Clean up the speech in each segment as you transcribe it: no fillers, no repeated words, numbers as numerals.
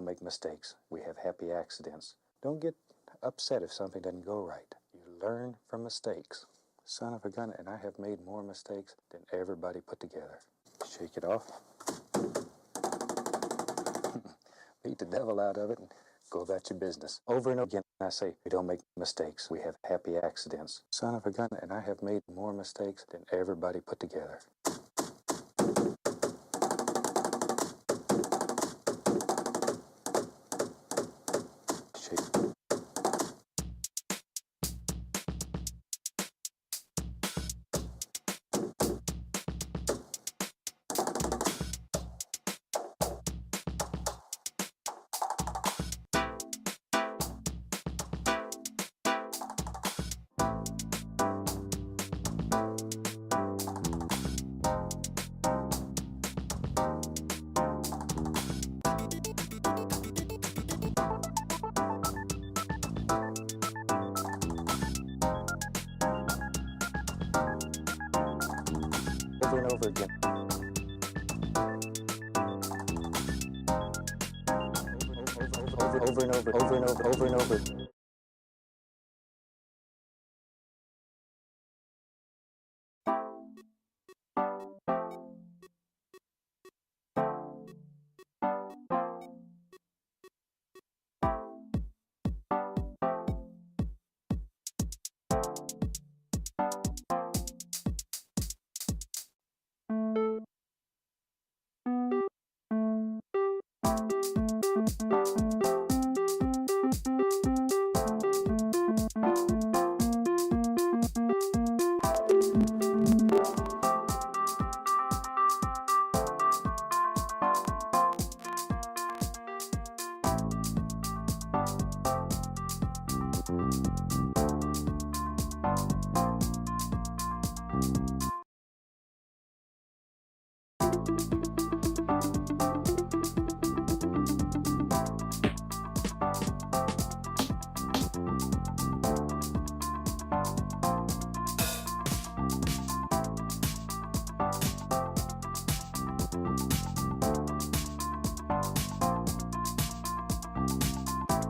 make mistakes. We have happy accidents. Don't get upset if something doesn't go right. You learn from mistakes. Son of a gun, and I have made more mistakes than everybody put together. Shake it off. Beat the devil out of it and go about your business. Over and over again, I say, we don't make mistakes. We have happy accidents. Son of a gun, and I have made more mistakes than everybody put together. Over and over again. Over and over.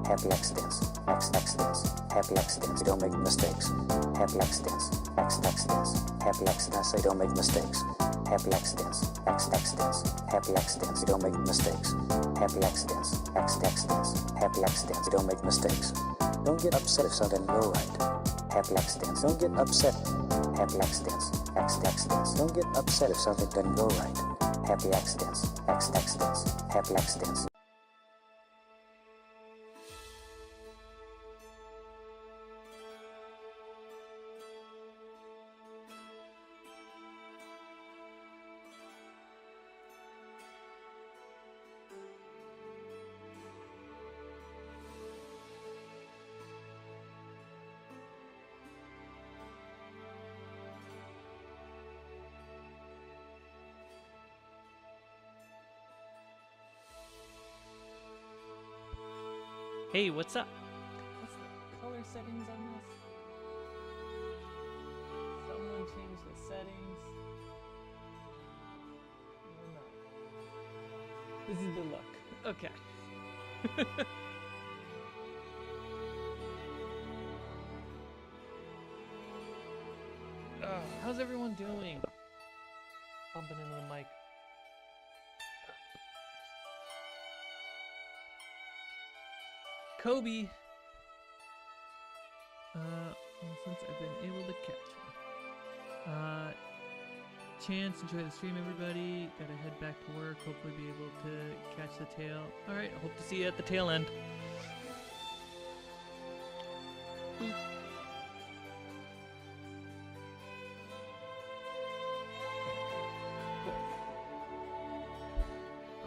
Happy accidents. Happy accidents. Don't make mistakes. Happy accidents. Accidents. Happy accidents. I say don't make mistakes. Happy accidents. Happy accidents. Don't make mistakes. Happy accidents. Happy accidents. Don't make mistakes. Don't get upset if something doesn't go right. Happy accidents. Don't get upset. Happy accidents. Don't get upset if something doesn't go right. Happy accidents. Happy accidents. Hey, what's up? What's the color settings on this? Someone changed the settings. No. This is the look. Okay. How's everyone doing? Bumping into the mic. Kobe. Since I've been able to catch him. Chance, enjoy the stream, everybody. Gotta head back to work. Hopefully be able to catch the tail. Alright, I hope to see you at the tail end.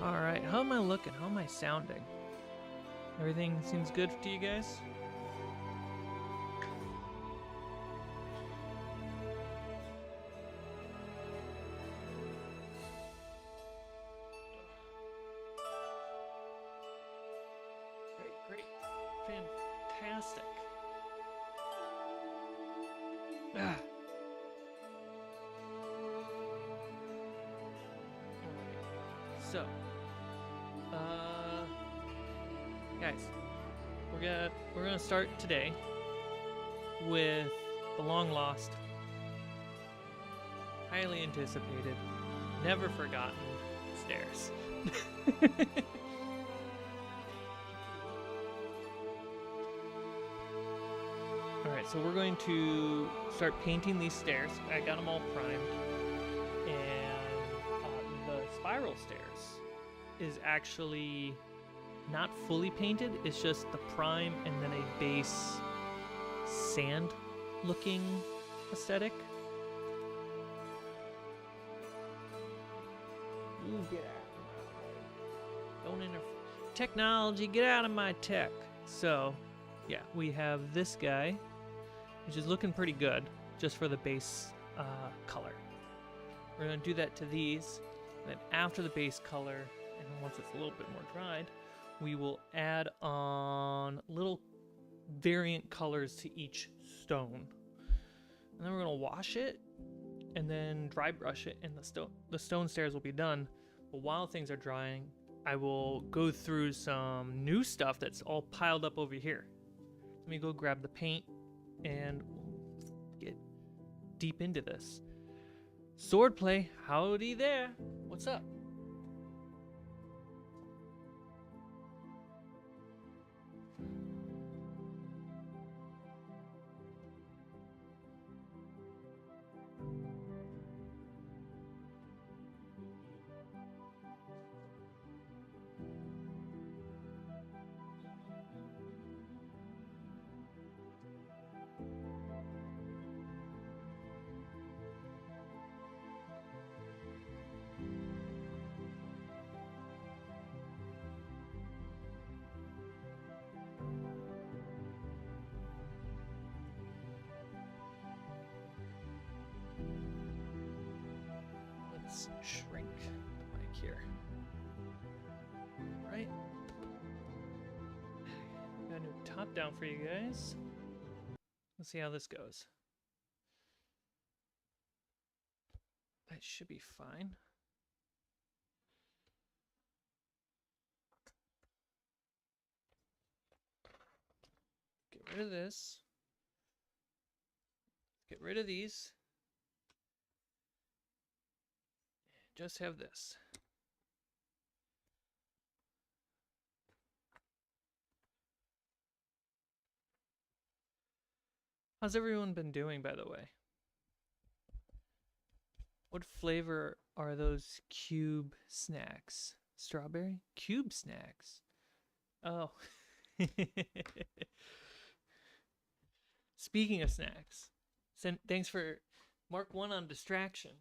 Alright, how am I looking? How am I sounding? Everything seems good to you guys? Great. Fantastic. Ah. So, guys, we're gonna start today with the long lost, highly anticipated, never forgotten stairs. Alright, so we're going to start painting these stairs. I got them all primed. And the spiral stairs is actually not fully painted. It's just the prime and then a base sand looking aesthetic. Ooh, get out. Don't interfere. Technology, get out of my tech. So, yeah, we have this guy, which is looking pretty good, just for the base color. We're going to do that to these, and then after the base color, and once it's a little bit more dried, we will add on little variant colors to each stone. And then we're going to wash it, and then dry brush it, and the stone stairs will be done. But while things are drying, I will go through some new stuff that's all piled up over here. Let me go grab the paint and get deep into this. Swordplay, howdy there. What's up? Let's shrink the mic here. Right. Got a new top down for you guys. Let's see how this goes. That should be fine. Get rid of this. Get rid of these. Just have this. How's everyone been doing, by the way? What flavor are those cube snacks? Strawberry? Cube snacks. Oh. Speaking of snacks, thanks for Mark 1 on distraction.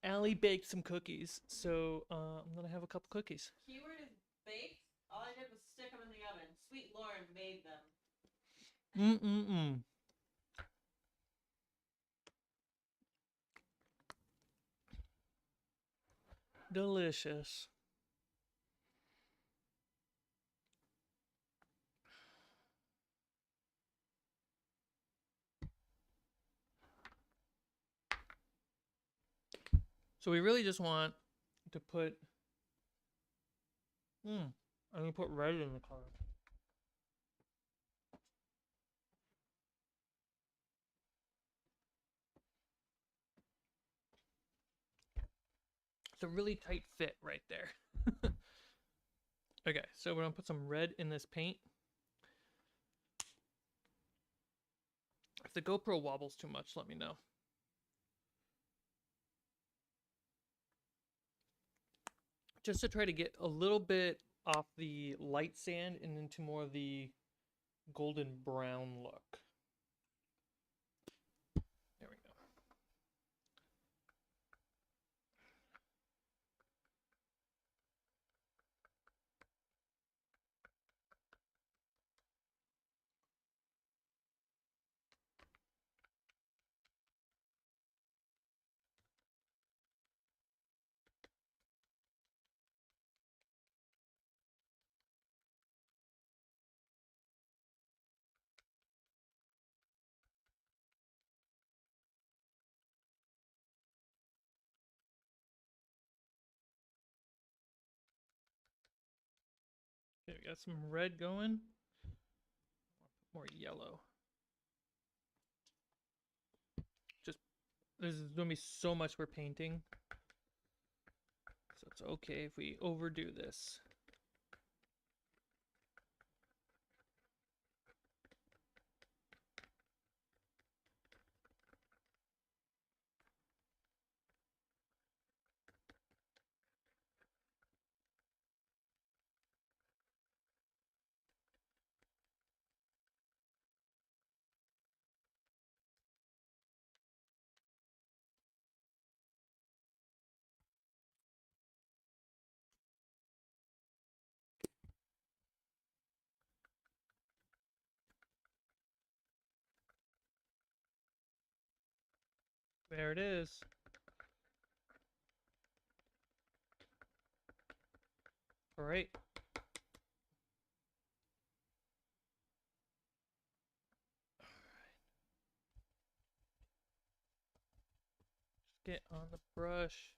Allie baked some cookies, so I'm gonna have a couple cookies. Keyword is baked. All I did was stick them in the oven. Sweet Lauren made them. Delicious. So we really just want to put I'm gonna put red in the color. It's a really tight fit right there. Okay, so we're gonna put some red in this paint. If the GoPro wobbles too much, let me know. Just to try to get a little bit off the light sand and into more of the golden brown look. There we go. Okay, we got some red going. More yellow. Just, there's going to be so much we're painting. So it's okay if we overdo this. There it is. All right. Just get on the brush.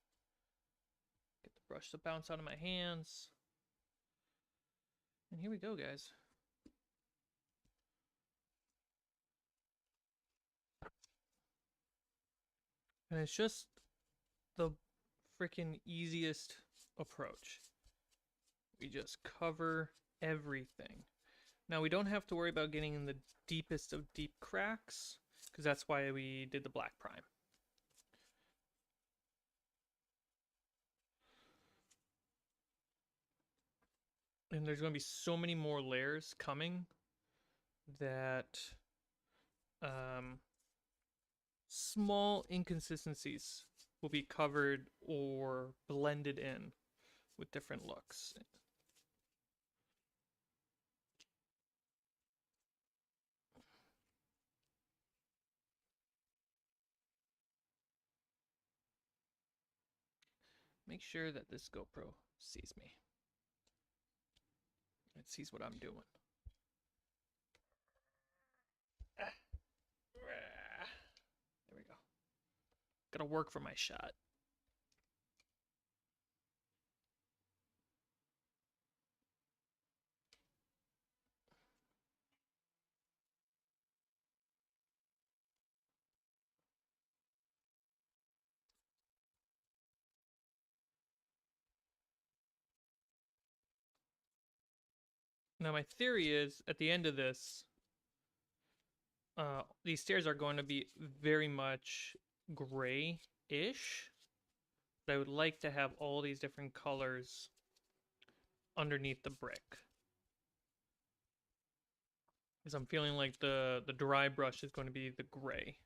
Get the brush to bounce out of my hands. And here we go, guys. And it's just the freaking easiest approach. We just cover everything. Now we don't have to worry about getting in the deepest of deep cracks, because that's why we did the black prime. And there's going to be so many more layers coming that small inconsistencies will be covered or blended in with different looks. Make sure that this GoPro sees me. It sees what I'm doing. There we go. Gotta work for my shot. Now my theory is, at the end of this, these stairs are going to be very much gray-ish. But I would like to have all these different colors underneath the brick. Because I'm feeling like the dry brush is going to be the gray.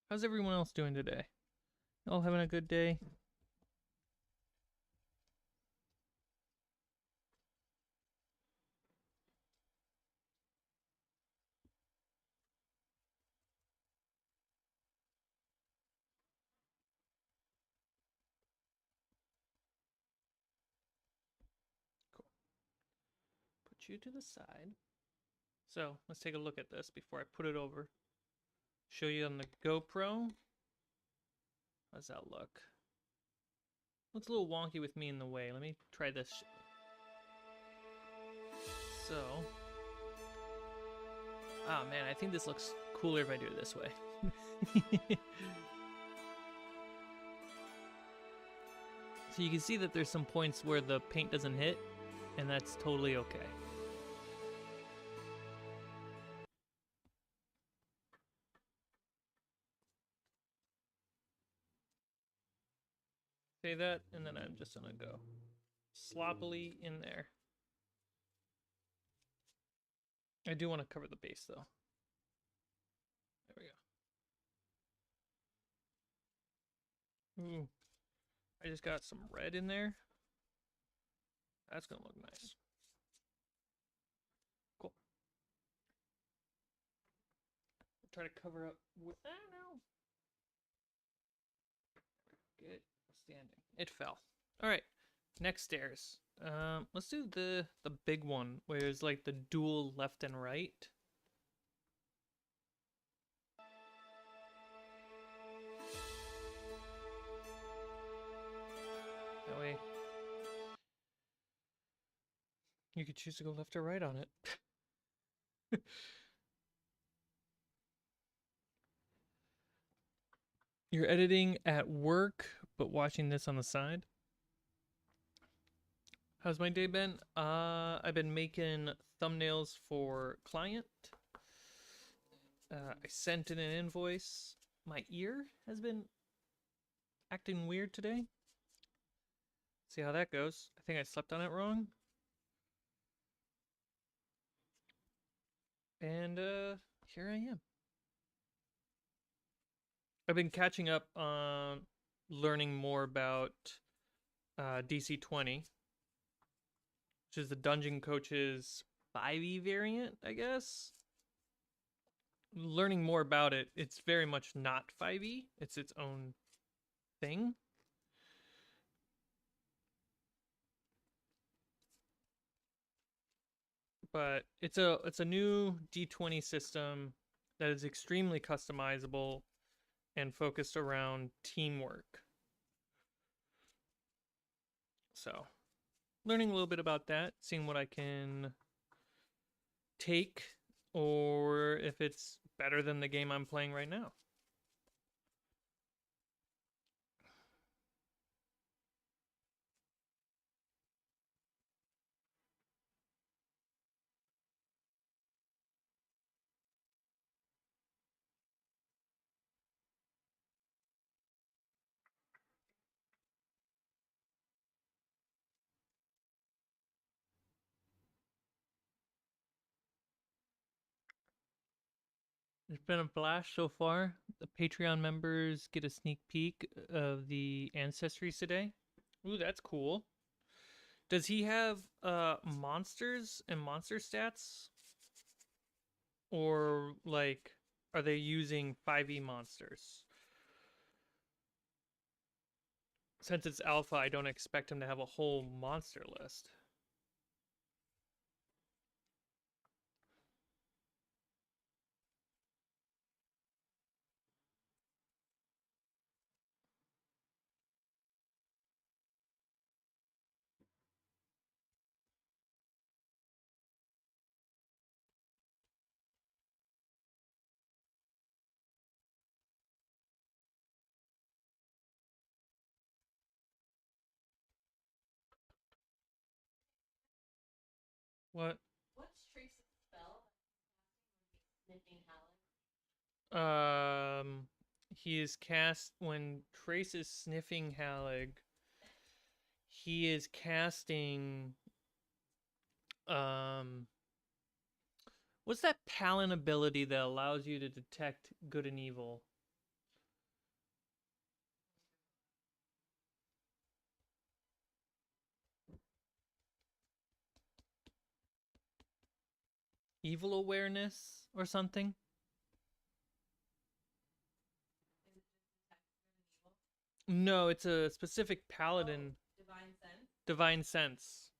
How's everyone else doing today? Y'all having a good day? Cool. Put you to the side. So let's take a look at this before I put it over. Show you on the GoPro. How's that look? Looks a little wonky with me in the way. Let me try this. So, oh man, I think this looks cooler if I do it this way. So you can see that there's some points where the paint doesn't hit, and that's totally okay. Say that, and then I'm just gonna go sloppily in there. I do want to cover the base though. There we go. Ooh, I just got some red in there. That's gonna look nice. Cool. Try to cover up with, I don't know. it standing. It fell. All right. Next stairs. Let's do the big one where it's like the dual left and right. That way you could choose to go left or right on it. You're editing at work, but watching this on the side. How's my day been? I've been making thumbnails for client. I sent in an invoice. My ear has been acting weird today. See how that goes. I think I slept on it wrong. And here I am. I've been catching up on learning more about DC 20, which is the Dungeon Coach's 5e variant, I guess. Learning more about it, it's very much not 5e. It's its own thing. But it's a new D20 system that is extremely customizable and focused around teamwork. So, learning a little bit about that, seeing what I can take or if it's better than the game I'm playing right now. It's been a blast so far. The Patreon members get a sneak peek of the ancestries today. Ooh, that's cool. Does he have monsters and monster stats? Or like are they using 5e monsters? Since it's alpha, I don't expect him to have a whole monster list. What? What's Trace's spell? Sniffing Halleck. He is cast when Trace is sniffing Hallig. He is casting. What's that Palin ability that allows you to detect good and evil? Evil awareness or something? Is it just detect good and evil? No, it's a specific paladin. Oh, divine sense. Divine sense.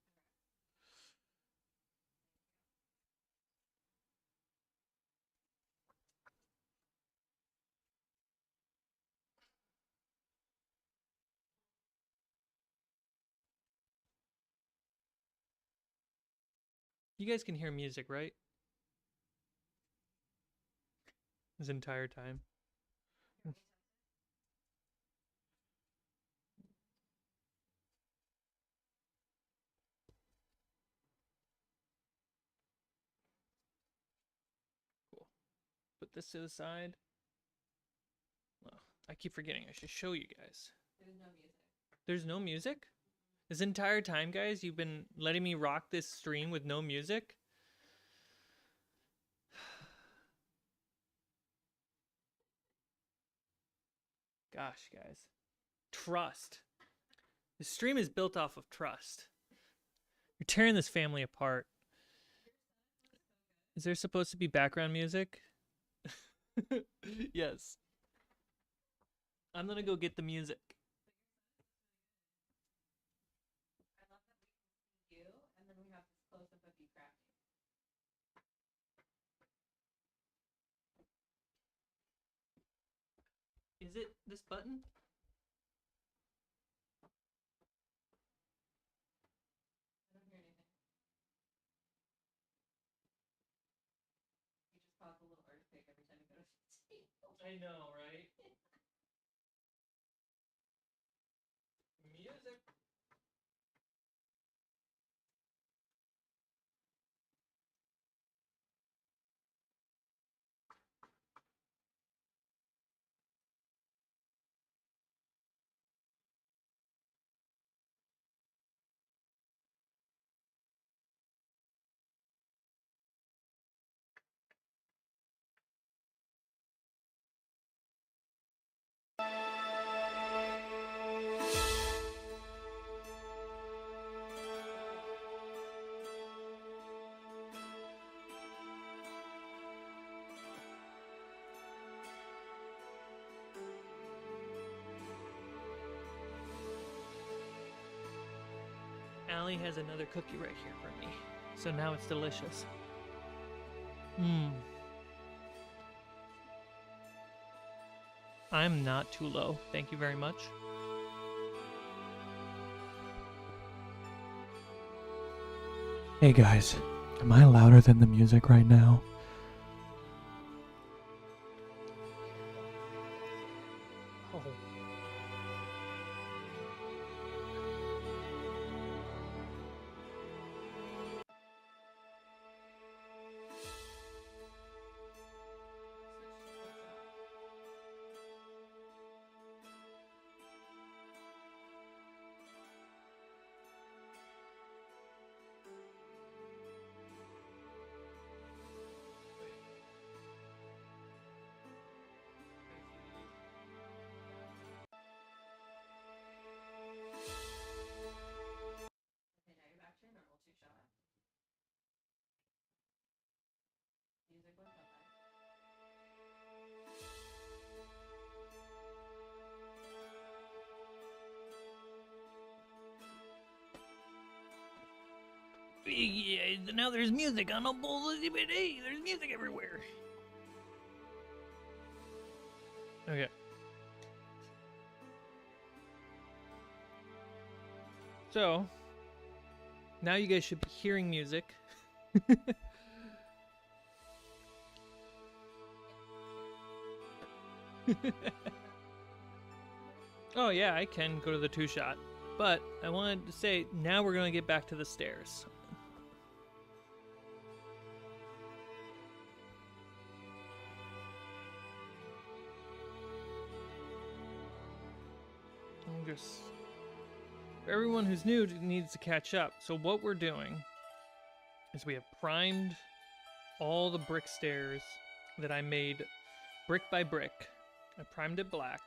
You guys can hear music, right? This entire time. Can we test it? Cool. Put this to the side. Well, I keep forgetting. I should show you guys. There's no music. There's no music? This entire time, guys, you've been letting me rock this stream with no music? Gosh, guys. Trust. This stream is built off of trust. You're tearing this family apart. Is there supposed to be background music? Yes. I'm gonna go get the music. close up of you crafting. Is it this button? I don't hear anything. You just cause a little earthquake every time you go to the table. I know, right? Music. Allie has another cookie right here for me, so now it's delicious. Mmm. I'm not too low. Thank you very much. Hey guys, am I louder than the music right now? Oh. Okay, now you're back to your normal 2-shot. Music went bye. Yeah, now there's music on a bowl. Hey, there's music everywhere. Okay. So, now you guys should be hearing music. Oh yeah, I can go to the 2-shot. But I wanted to say, now we're going to get back to the stairs. Just for everyone who's new needs to catch up. So what we're doing is we have primed all the brick stairs that I made brick by brick. I primed it black,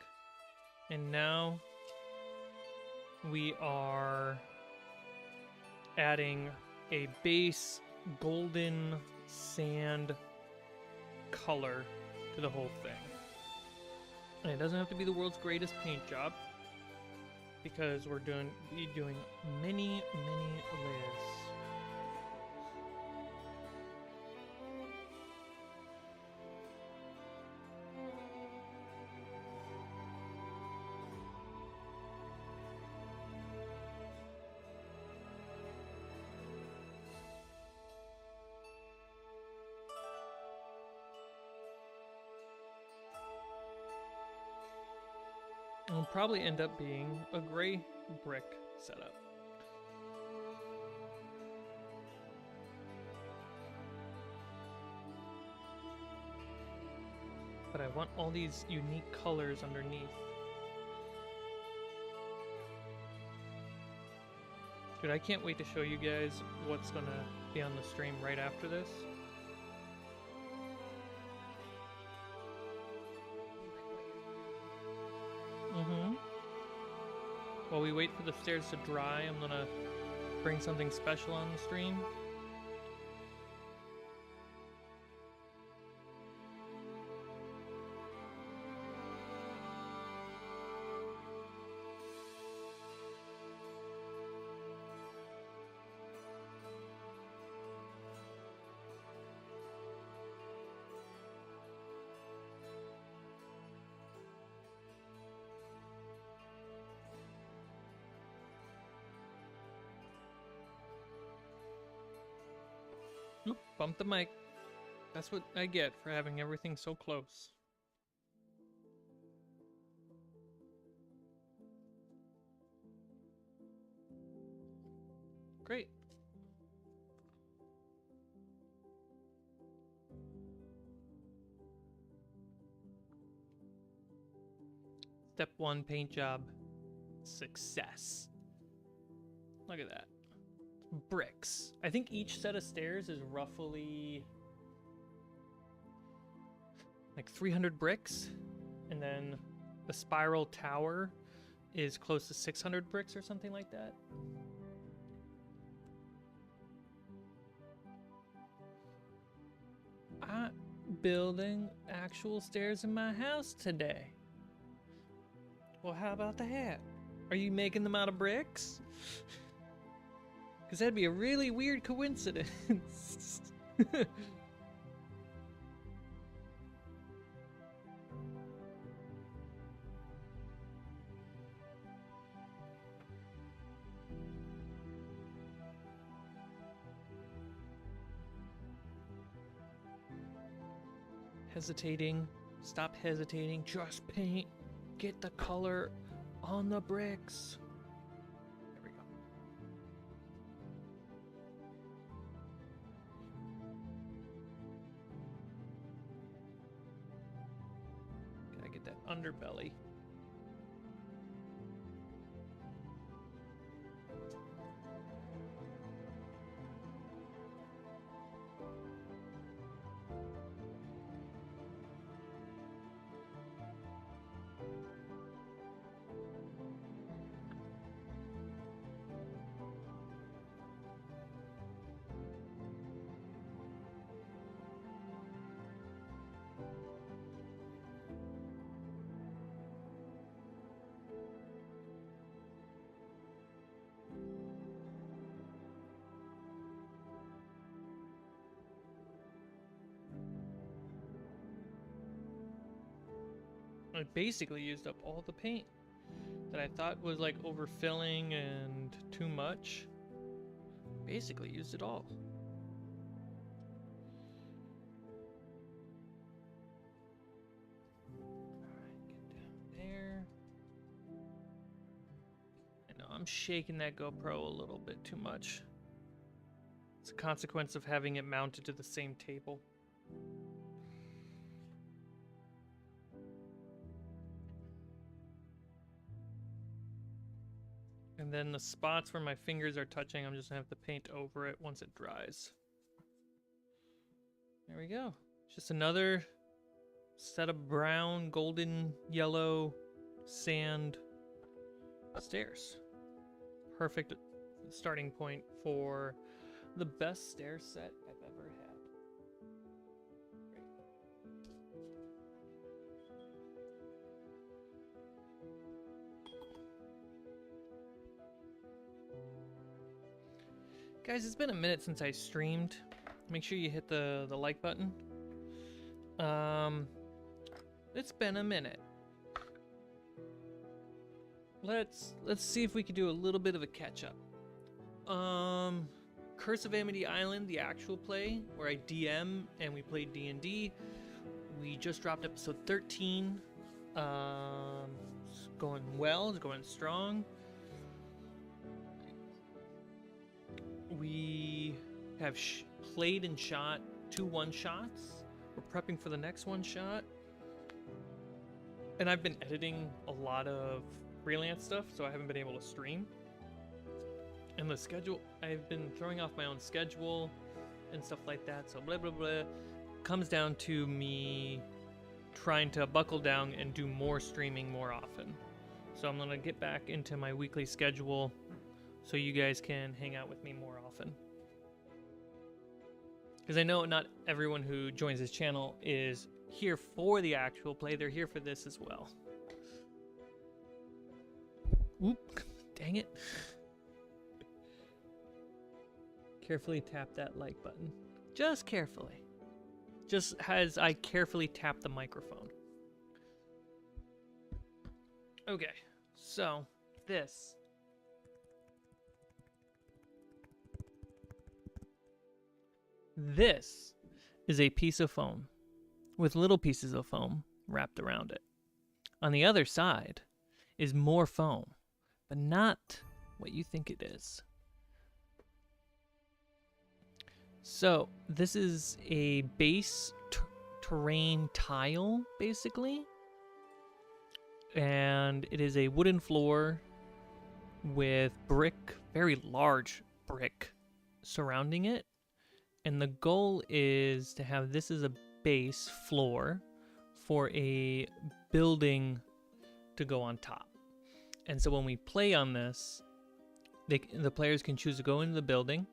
and now we are adding a base golden sand color to the whole thing. And it doesn't have to be the world's greatest paint job, because we're doing many layers. It'll probably end up being a gray brick setup. But I want all these unique colors underneath. Dude, I can't wait to show you guys what's gonna be on the stream right after this. While we wait for the stairs to dry, I'm gonna bring something special on the stream. Bump the mic. That's what I get for having everything so close. Great. Step 1 paint job. Success. Look at that. Bricks. I think each set of stairs is roughly like 300 bricks. And then the spiral tower is close to 600 bricks or something like that. I'm building actual stairs in my house today. Well, how about that? Are you making them out of bricks? Because that'd be a really weird coincidence. Hesitating. Stop hesitating. Just paint. Get the color on the bricks. There we go. Gotta get that underbelly. I basically used up all the paint that I thought was like overfilling and too much. Basically used it all. Alright, get down there. I know I'm shaking that GoPro a little bit too much. It's a consequence of having it mounted to the same table. And then the spots where my fingers are touching, I'm just gonna have to paint over it once it dries. There we go. Just another set of brown, golden, yellow sand stairs. Perfect starting point for the best stair set I've ever had. Guys, it's been a minute since I streamed. Make sure you hit the like button. It's been a minute. Let's see if we can do a little bit of a catch up. Curse of Amity Island, the actual play, where I DM and we played D&D. We just dropped episode 13. It's going well, it's going strong. We have played and shot 2 one-shots. We're prepping for the next one-shot. And I've been editing a lot of freelance stuff, so I haven't been able to stream. And the schedule, I've been throwing off my own schedule and stuff like that, so blah blah blah. Comes down to me trying to buckle down and do more streaming more often. So I'm gonna get back into my weekly schedule so you guys can hang out with me more often. Because I know not everyone who joins this channel is here for the actual play, they're here for this as well. Oop, dang it. Carefully tap that like button. Just carefully. Just as I carefully tap the microphone. Okay, so this. This is a piece of foam with little pieces of foam wrapped around it. On the other side is more foam, but not what you think it is. So this is a base terrain tile, basically. And it is a wooden floor with brick, very large brick, surrounding it. And the goal is to have this as a base floor for a building to go on top. And so when we play on this, the players can choose to go into the building.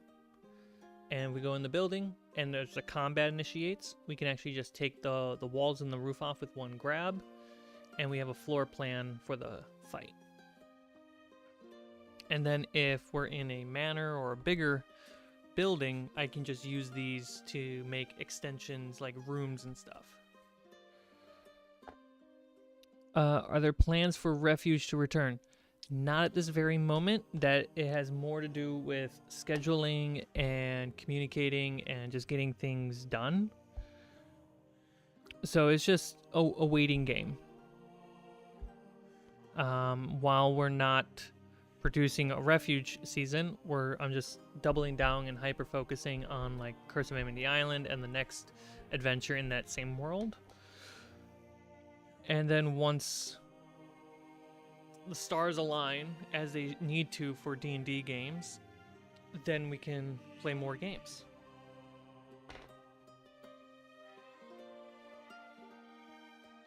And we go in the building, and there's a combat initiates. We can actually just take the walls and the roof off with one grab, and we have a floor plan for the fight. And then if we're in a manor or a bigger building, I can just use these to make extensions like rooms and stuff. Are there plans for Refuge to return? Not at this very moment. That it has more to do with scheduling and communicating and just getting things done. So it's just a waiting game. While we're not producing a Refuge season, I'm just doubling down and hyper focusing on like Curse of Amity Island and the next adventure in that same world. And then once the stars align, as they need to for D&D games, then we can play more games.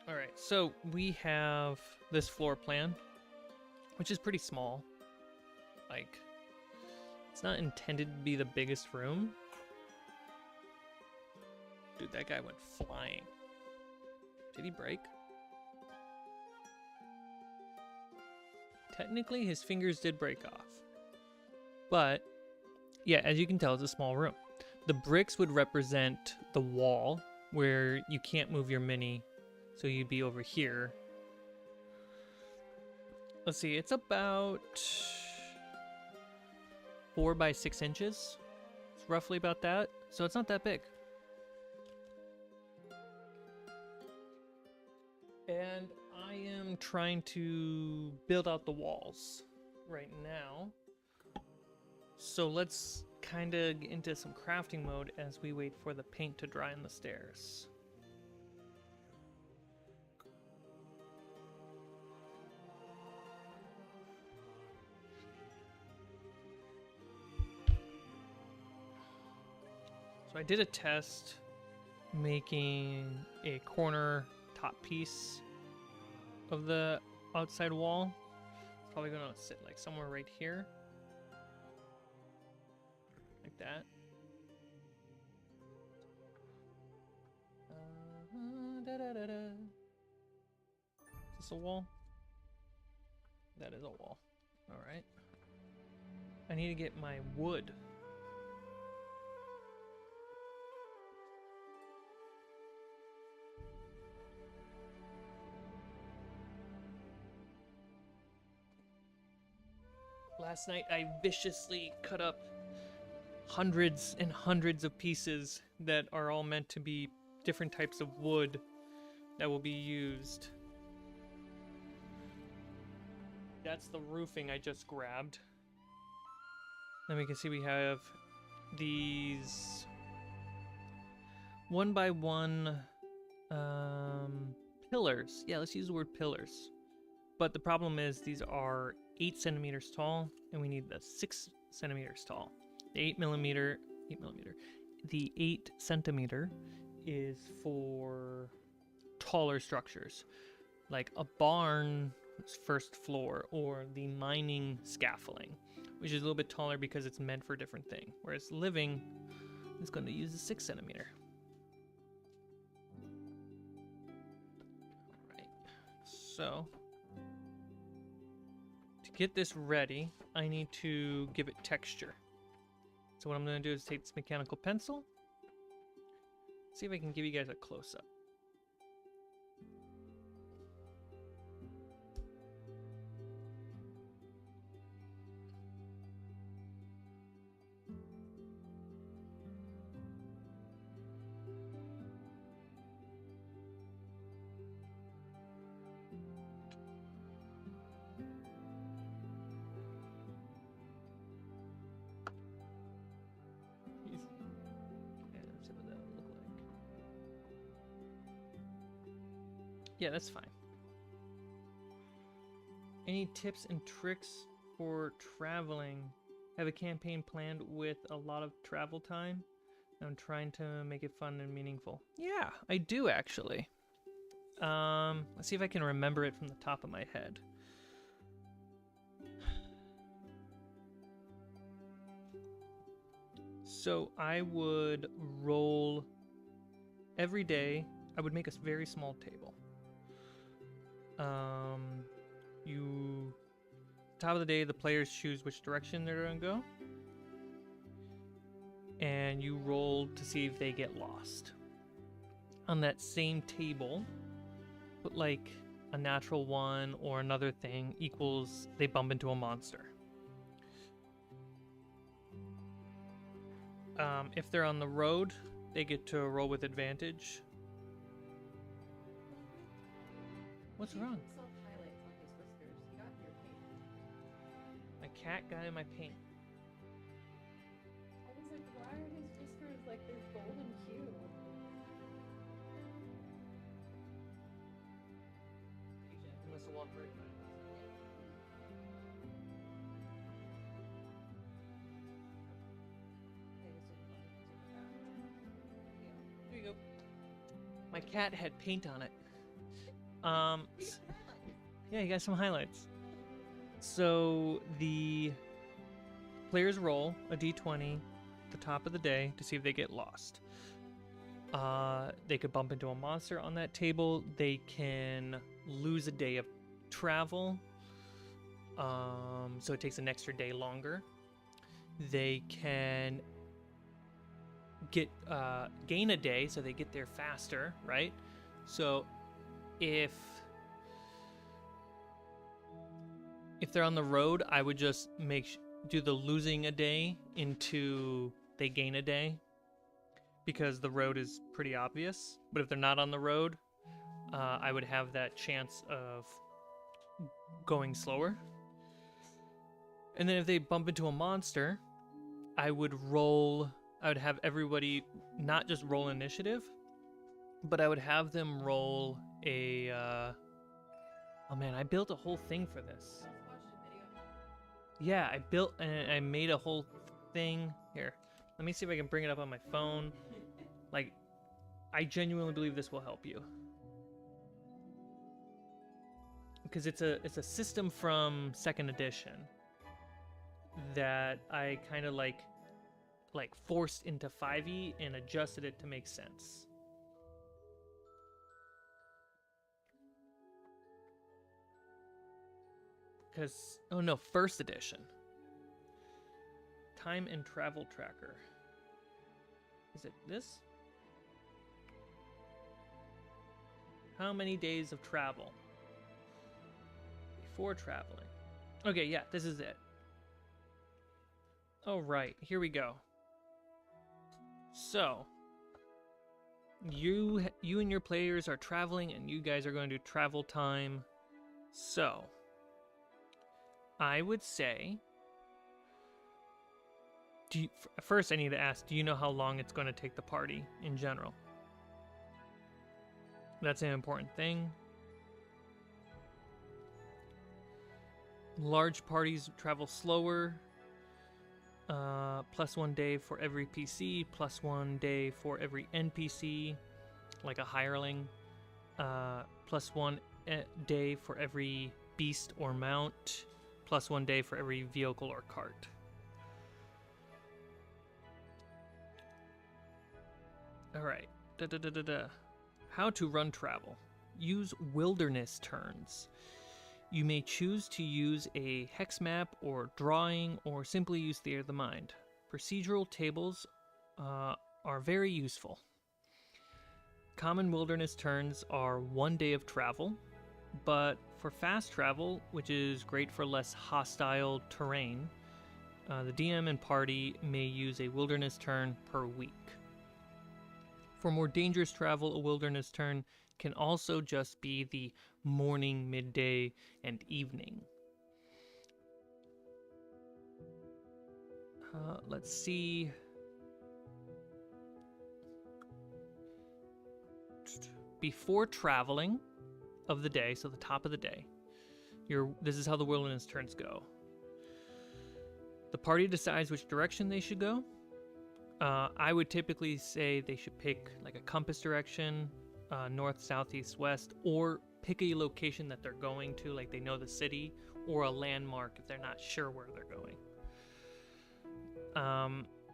Alright, so we have this floor plan, which is pretty small. Like, it's not intended to be the biggest room. Dude, that guy went flying. Did he break? Technically, his fingers did break off. But, yeah, as you can tell, it's a small room. The bricks would represent the wall, where you can't move your mini, so you'd be over here. Let's see, it's about 4 by 6 inches. It's roughly about that, so it's not that big. And I am trying to build out the walls right now. So let's kind of get into some crafting mode as we wait for the paint to dry on the stairs. So I did a test making a corner top piece of the outside wall. It's probably gonna sit like somewhere right here. Like that. Is this a wall? That is a wall. Alright. I need to get my wood. Last night I viciously cut up hundreds and hundreds of pieces that are all meant to be different types of wood that will be used. That's the roofing I just grabbed. Then we can see we have these 1 by 1 pillars. Yeah, let's use the word pillars. But the problem is these are 8 centimeters tall, and we need the 6 centimeters tall. The 8 centimeter is for taller structures, like a barn first floor or the mining scaffolding, which is a little bit taller because it's meant for a different thing. Whereas living is going to use the 6 centimeter. All right, so to get this ready, I need to give it texture. So what I'm going to do is take this mechanical pencil, see if I can give you guys a close-up. Yeah, that's fine. Any tips and tricks for traveling? Have a campaign planned with a lot of travel time? I'm trying to make it fun and meaningful. Yeah, I do actually. Let's see if I can remember it from the top of my head. So I would roll every day. I would make a very small table. Top of the day, the players choose which direction they're gonna go, and you roll to see if they get lost. On that same table, put like a natural one or another thing equals they bump into a monster. If they're on the road, they get to roll with advantage. What's wrong? Self-highlights on his whiskers. He got in your paint. My cat got in my paint. I was like, why are his whiskers like this golden hue? Unless the one for There you go. My cat had paint on it. Yeah, you got some highlights. So the players roll a d20 at the top of the day to see if they get lost. They could bump into a monster on that table. They can lose a day of travel. So it takes an extra day longer. They can gain a day, so they get there faster, right? So if they're on the road, I would just do the losing a day into they gain a day, because the road is pretty obvious. But if they're not on the road, I would have that chance of going slower. And then if they bump into a monster, I would have everybody not just roll initiative, but I would have them roll a oh man, I built a whole thing for this. Yeah, I made a whole thing. Here, let me see if I can bring it up on my phone. Like, I genuinely believe this will help you, because it's a system from 2nd edition that I kind of like forced into 5e and adjusted it to make sense. Because, oh no, 1st edition. Time and travel tracker. Is it this? How many days of travel before traveling? Okay, yeah, this is it. All right, here we go. So, you and your players are traveling, and you guys are going to do travel time. So, I would say, first I need to ask, do you know how long it's going to take the party in general? That's an important thing. Large parties travel slower. +1 day for every PC, +1 day for every NPC, like a hireling. +1 day for every beast or mount. +1 day for every vehicle or cart. Alright. How to run travel. Use wilderness turns. You may choose to use a hex map or drawing, or simply use theater of the mind. Procedural tables are very useful. Common wilderness turns are 1 day of travel, but for fast travel, which is great for less hostile terrain, the DM and party may use a wilderness turn per week. For more dangerous travel, a wilderness turn can also just be the morning, midday, and evening. Let's see. Before traveling, of the day, so the top of the day. This is how the wilderness turns go. The party decides which direction they should go. I would typically say they should pick like a compass direction, north, south, east, west, or pick a location that they're going to, like they know the city, or a landmark if they're not sure where they're going.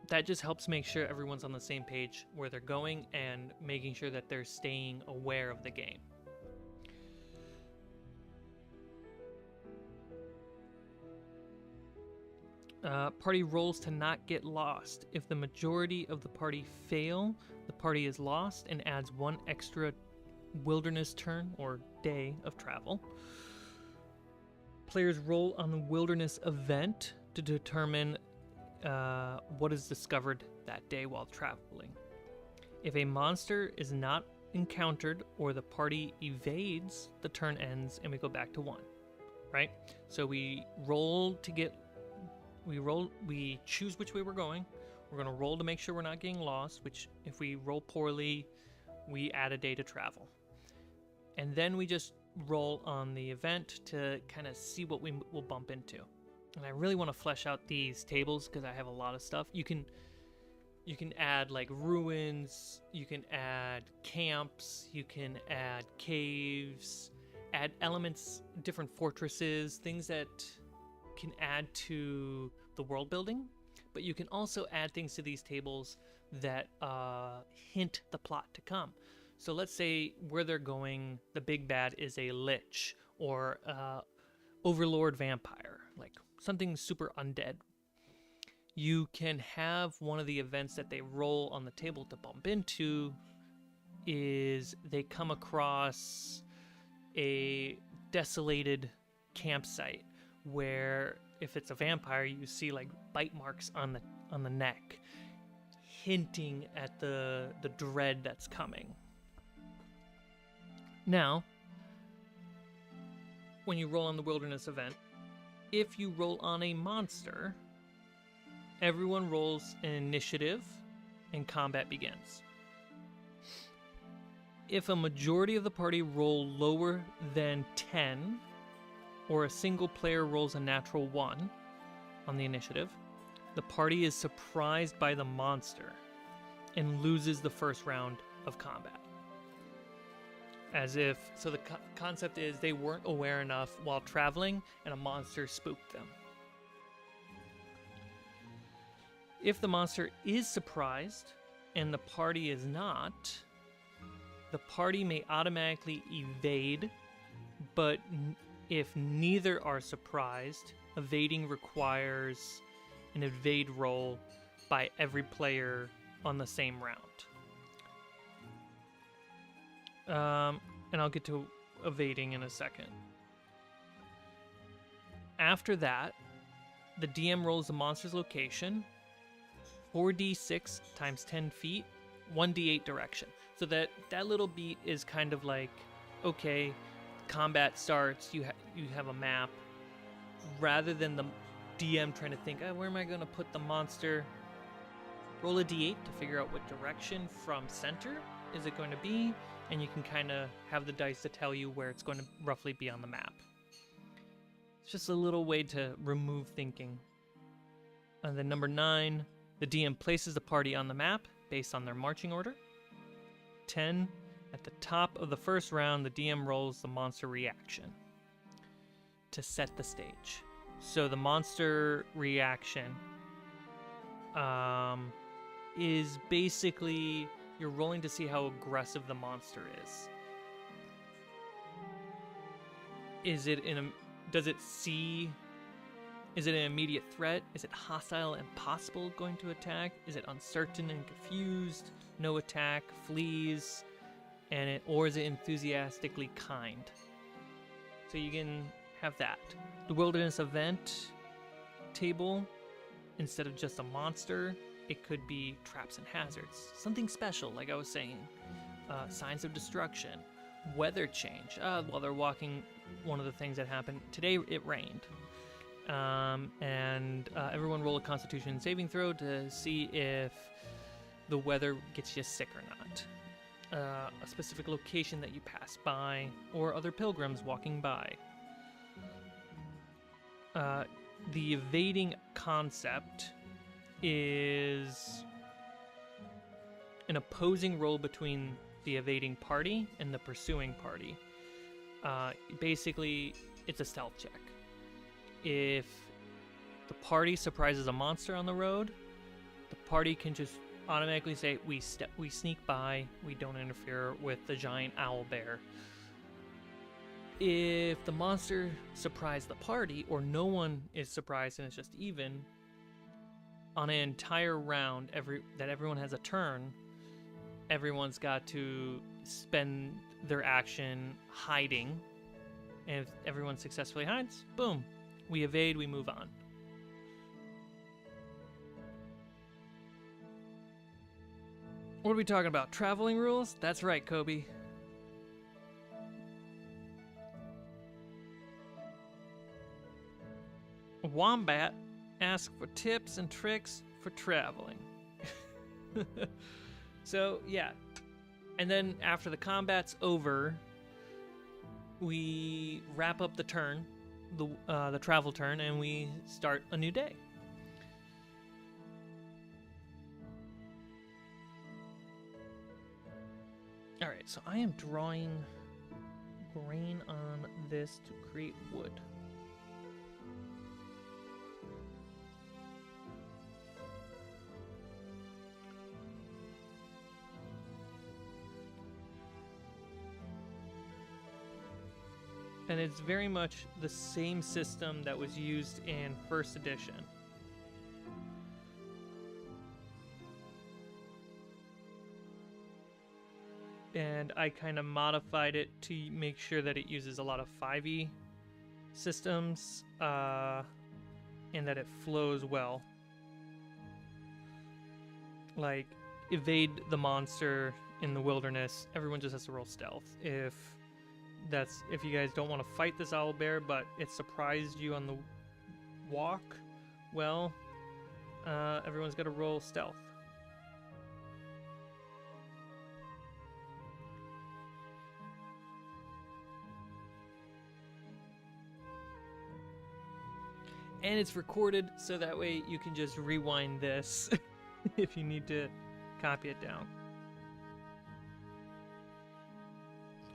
That just helps make sure everyone's on the same page where they're going and making sure that they're staying aware of the game. Party rolls to not get lost. If the majority of the party fail, the party is lost and adds 1 extra wilderness turn or day of travel. Players roll on the wilderness event to determine what is discovered that day while traveling. If a monster is not encountered or the party evades, the turn ends and we go back to 1, right? So we choose which way we're going. We're going to roll to make sure we're not getting lost, which if we roll poorly, we add a day to travel. And then we just roll on the event to kind of see what we will bump into. And I really want to flesh out these tables because I have a lot of stuff. You can add like ruins, you can add camps, you can add caves, add elements, different fortresses, things that can add to the world building, but you can also add things to these tables that hint the plot to come. So let's say where they're going, the big bad is a lich or overlord vampire, like something super undead. You can have one of the events that they roll on the table to bump into is they come across a desolated campsite where if it's a vampire, you see like bite marks on the neck, hinting at the dread that's coming. Now, when you roll on the wilderness event, if you roll on a monster, everyone rolls an initiative and combat begins. If a majority of the party roll lower than 10, or a single player rolls a natural 1 on the initiative, the party is surprised by the monster and loses the first round of combat. So the concept is they weren't aware enough while traveling and a monster spooked them. If the monster is surprised and the party is not, the party may automatically evade, but if neither are surprised, evading requires an evade roll by every player on the same round. And I'll get to evading in a second. After that, the DM rolls the monster's location, 4d6 times 10 feet, 1d8 direction. So that little beat is kind of like, okay, combat starts, you have a map. Rather than the DM trying to think, where am I going to put the monster? Roll a d8 to figure out what direction from center is it going to be, and you can kind of have the dice to tell you where it's going to roughly be on the map. It's just a little way to remove thinking. And then number 9, the DM places the party on the map based on their marching order. 10, at the top of the first round, the DM rolls the monster reaction to set the stage. So the monster reaction is basically you're rolling to see how aggressive the monster is. Is it an immediate threat? Is it hostile and possible going to attack? Is it uncertain and confused? No attack, flees, or is it enthusiastically kind? So you can have that. The wilderness event table, instead of just a monster, it could be traps and hazards. Something special, like I was saying. Signs of destruction. Weather change. While they're walking, one of the things that happened today, it rained. And everyone roll a Constitution saving throw to see if the weather gets you sick or not. a specific location that you pass by, or other pilgrims walking by. The evading concept is an opposing role between the evading party and the pursuing party. Basically, it's a stealth check. If the party surprises a monster on the road, the party can just automatically say, we sneak by, we don't interfere with the giant owl bear. If the monster surprised the party, or no one is surprised and it's just even, on an entire round that everyone has a turn, everyone's got to spend their action hiding. And if everyone successfully hides, boom, we evade, we move on. What are we talking about? Traveling rules? That's right, Kobe. Wombat asks for tips and tricks for traveling. So, yeah. And then after the combat's over, we wrap up the turn, the travel turn, and we start a new day. Alright, so I am drawing grain on this to create wood. And it's very much the same system that was used in first edition. And I kind of modified it to make sure that it uses a lot of 5e systems, and that it flows well. Like, evade the monster in the wilderness, everyone just has to roll stealth. If you guys don't want to fight this owlbear, but it surprised you on the walk, well, everyone's got to roll stealth. And it's recorded, so that way you can just rewind this if you need to copy it down.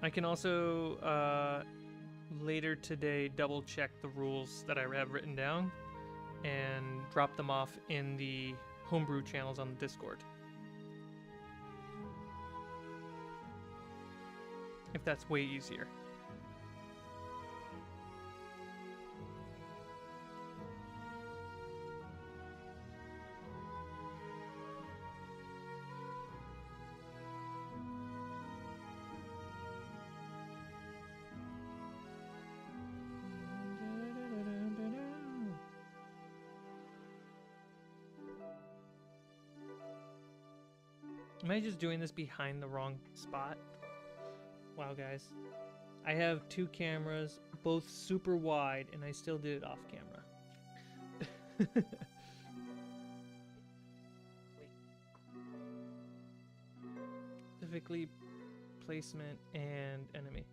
I can also, later today, double check the rules that I have written down and drop them off in the homebrew channels on the Discord. If that's way easier. Am I just doing this behind the wrong spot? Wow, guys. I have two cameras, both super wide, and I still did it off camera. Specifically, placement and enemy.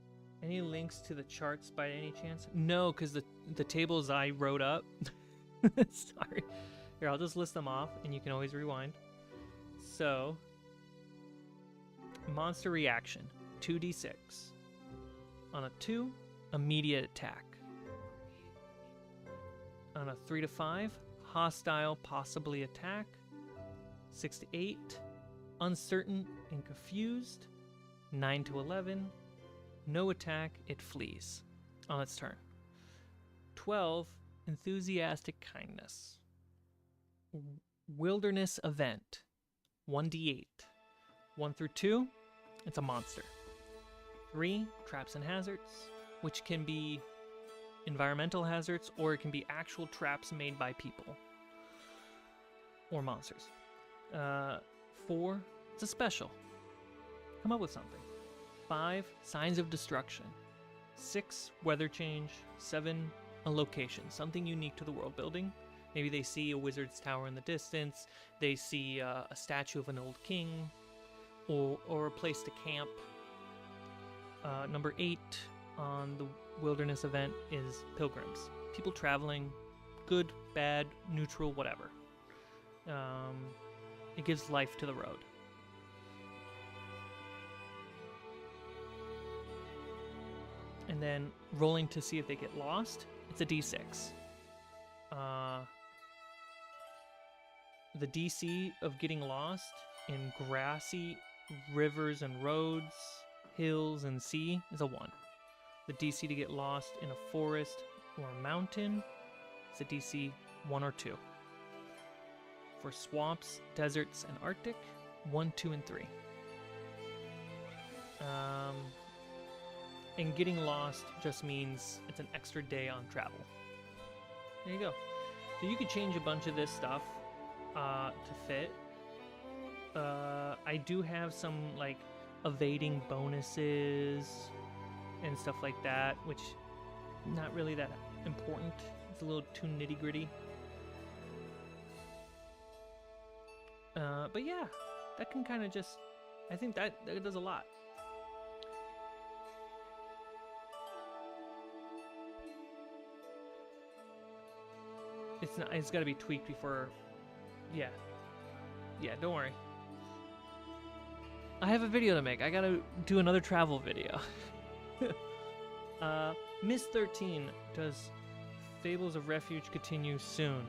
Any links to the charts by any chance? No, because the tables I wrote up. Sorry. Here, I'll just list them off, and you can always rewind. So, monster reaction, 2d6. On a 2, immediate attack. On a 3 to 5, hostile, possibly attack. 6 to 8, uncertain and confused. 9 to 11, no attack, it flees on its turn. 12, enthusiastic kindness. Wilderness event, 1d8. 1 through 2, it's a monster. 3, traps and hazards, which can be environmental hazards, or it can be actual traps made by people or monsters. 4, it's a special. Come up with something. 5, signs of destruction. 6, weather change. 7, a location, something unique to the world building. Maybe they see a wizard's tower in the distance. They see a statue of an old king. or a place to camp. Number 8 on the wilderness event is pilgrims. People traveling, good, bad, neutral, whatever. It gives life to the road. And then rolling to see if they get lost, it's a d6. The DC of getting lost in grassy rivers and roads, hills and sea is a 1. The DC to get lost in a forest or a mountain is a DC 1 or 2. For swamps, deserts, and Arctic, 1, 2, and 3. And getting lost just means it's an extra day on travel. There you go. So you could change a bunch of this stuff to fit. I do have some like evading bonuses and stuff like that, which not really that important. It's a little too nitty gritty. But yeah, that can kind of just, I think that does a lot. It's got to be tweaked before. Yeah, don't worry. I have a video to make. I gotta do another travel video. Miss 13, does Fables of Refuge continue soon?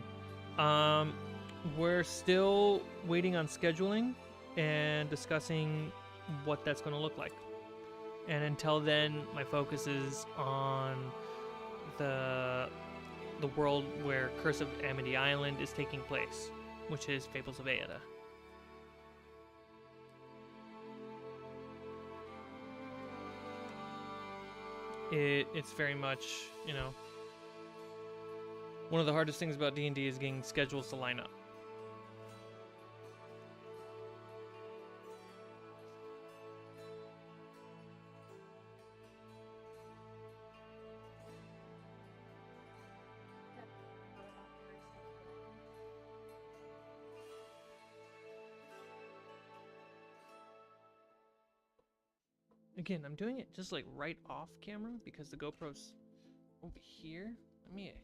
We're still waiting on scheduling and discussing what that's going to look like. And until then, my focus is on the world where Curse of Amity Island is taking place, which is Fables of Aeda. It's very much, you know, one of the hardest things about D&D is getting schedules to line up. Again, I'm doing it just like right off camera because the GoPro's over here. Let me. There we go.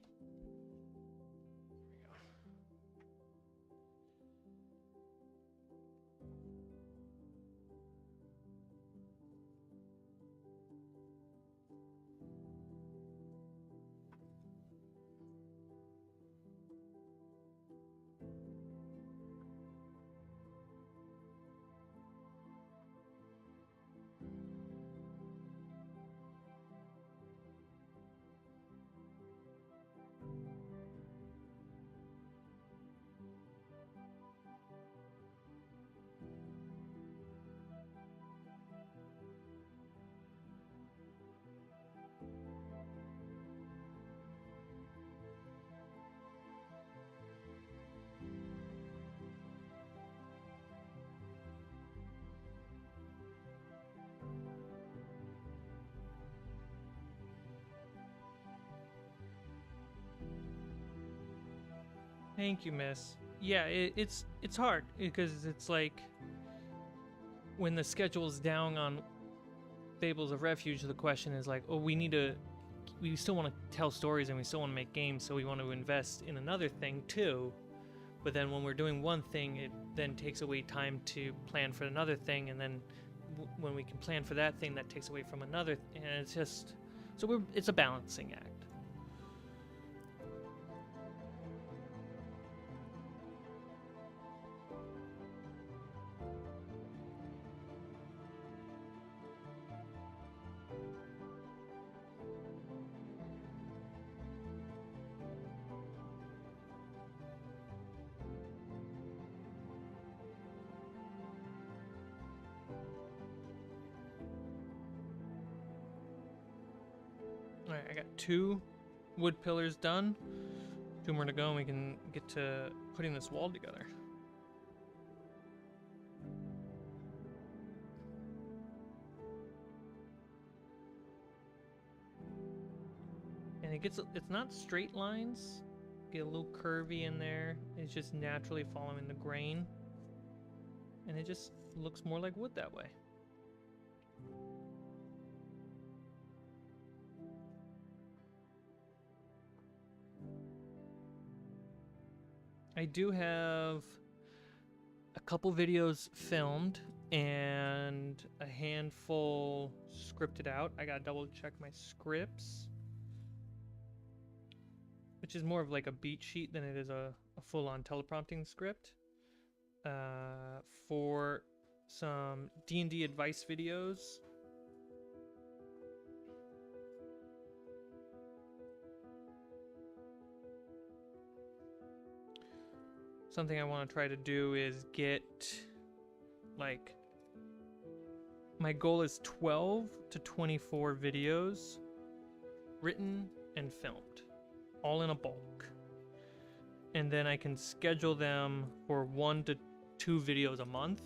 Thank you, miss. Yeah, it's hard because it's like when the schedule's down on Fables of Refuge, the question is like, oh, we still want to tell stories and we still want to make games, so we want to invest in another thing too. But then when we're doing one thing, it then takes away time to plan for another thing, and then when we can plan for that thing, that takes away from another, and it's just it's a balancing act. Alright, I got 2 wood pillars done. 2 more to go and we can get to putting this wall together. And it's not straight lines. Get a little curvy in there. It's just naturally following the grain. and it just looks more like wood that way. I do have a couple videos filmed and a handful scripted out. I gotta double check my scripts, which is more of like a beat sheet than it is a full-on teleprompting script. For some D&D advice videos. Something I want to try to do is get, like, my goal is 12 to 24 videos written and filmed, all in a bulk. And then I can schedule them for 1 to 2 videos a month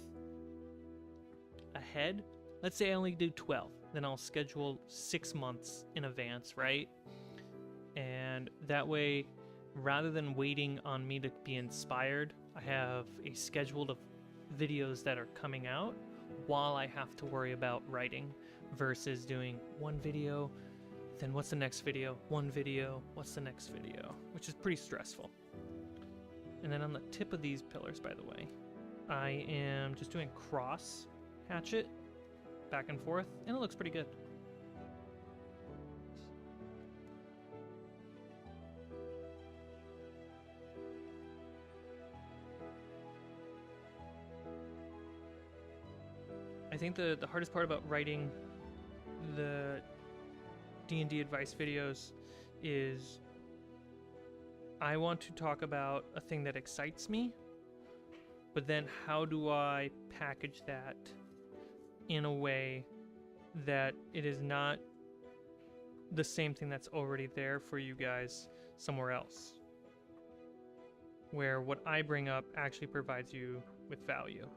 ahead. Let's say I only do 12, then I'll schedule 6 months in advance, right? And that way, rather than waiting on me to be inspired, I have a schedule of videos that are coming out while I have to worry about writing, versus doing one video, then what's the next video, one video, what's the next video, which is pretty stressful. And then on the tip of these pillars, by the way, I am just doing cross hatchet back and forth, and it looks pretty good. I think the hardest part about writing the D&D advice videos is I want to talk about a thing that excites me, but then how do I package that in a way that it is not the same thing that's already there for you guys somewhere else, where what I bring up actually provides you with value.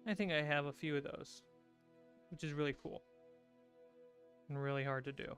I think I have a few of those, which is really cool and really hard to do.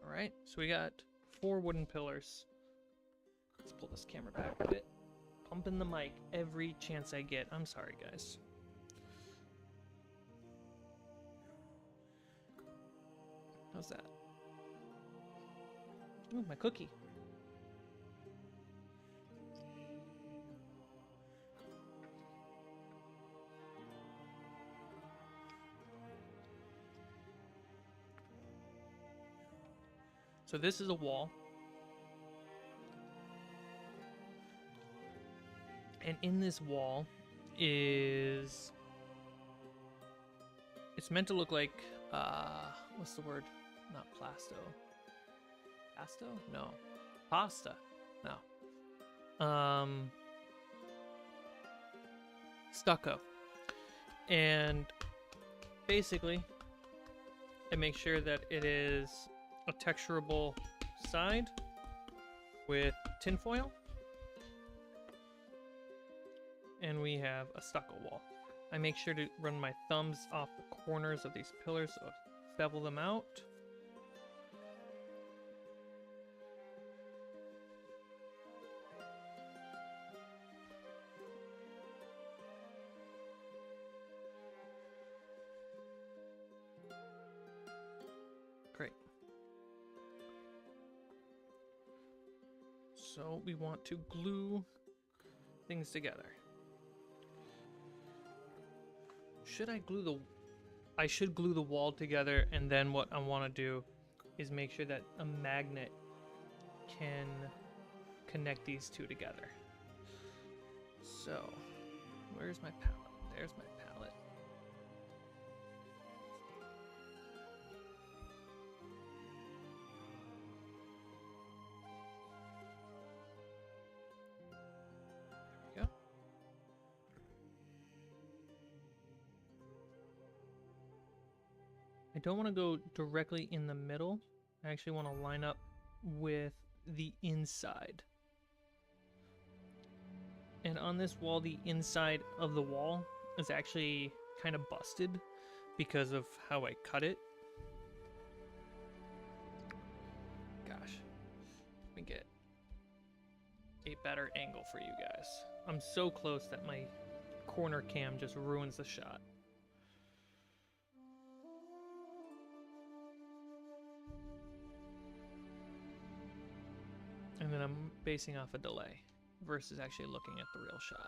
Alright, so we got 4 wooden pillars. Let's pull this camera back a bit. Pumping the mic every chance I get. I'm sorry, guys. How's that? Ooh, my cookie. So this is a wall. And in this wall is... It's meant to look like, what's the word? Not plasto. Pasto? No. Pasta. No. Stucco. And basically, I make sure that it is a texturable side with tinfoil, and we have a stucco wall. I make sure to run my thumbs off the corners of these pillars so bevel them out. So we want to glue things together. Should I glue the... I should glue the wall together, and then what I want to do is make sure that a magnet can connect these two together. So, where's my palette? There's my palette. There we go. I don't want to go directly in the middle. I actually want to line up with the inside. And on this wall, the inside of the wall is actually kind of busted because of how I cut it. Gosh, let me get a better angle for you guys. I'm so close that my corner cam just ruins the shot. And then I'm basing off a delay versus actually looking at the real shot.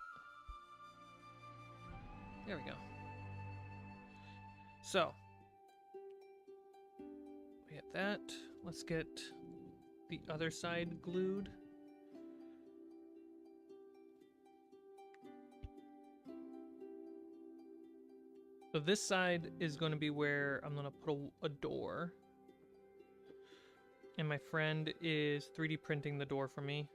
There we go. So, we have that. Let's get the other side glued. So this side is going to be where I'm going to put a door. And my friend is 3D printing the door for me.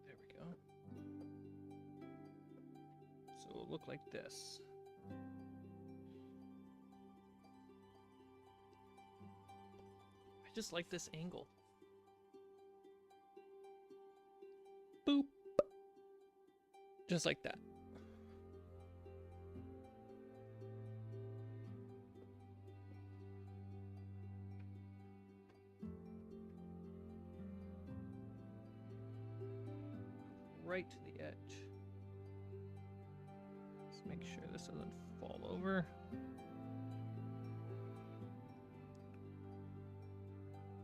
There we go. So it'll look like this. I just like this angle. Boop. Just like that. Right to the edge. Let's make sure this doesn't fall over.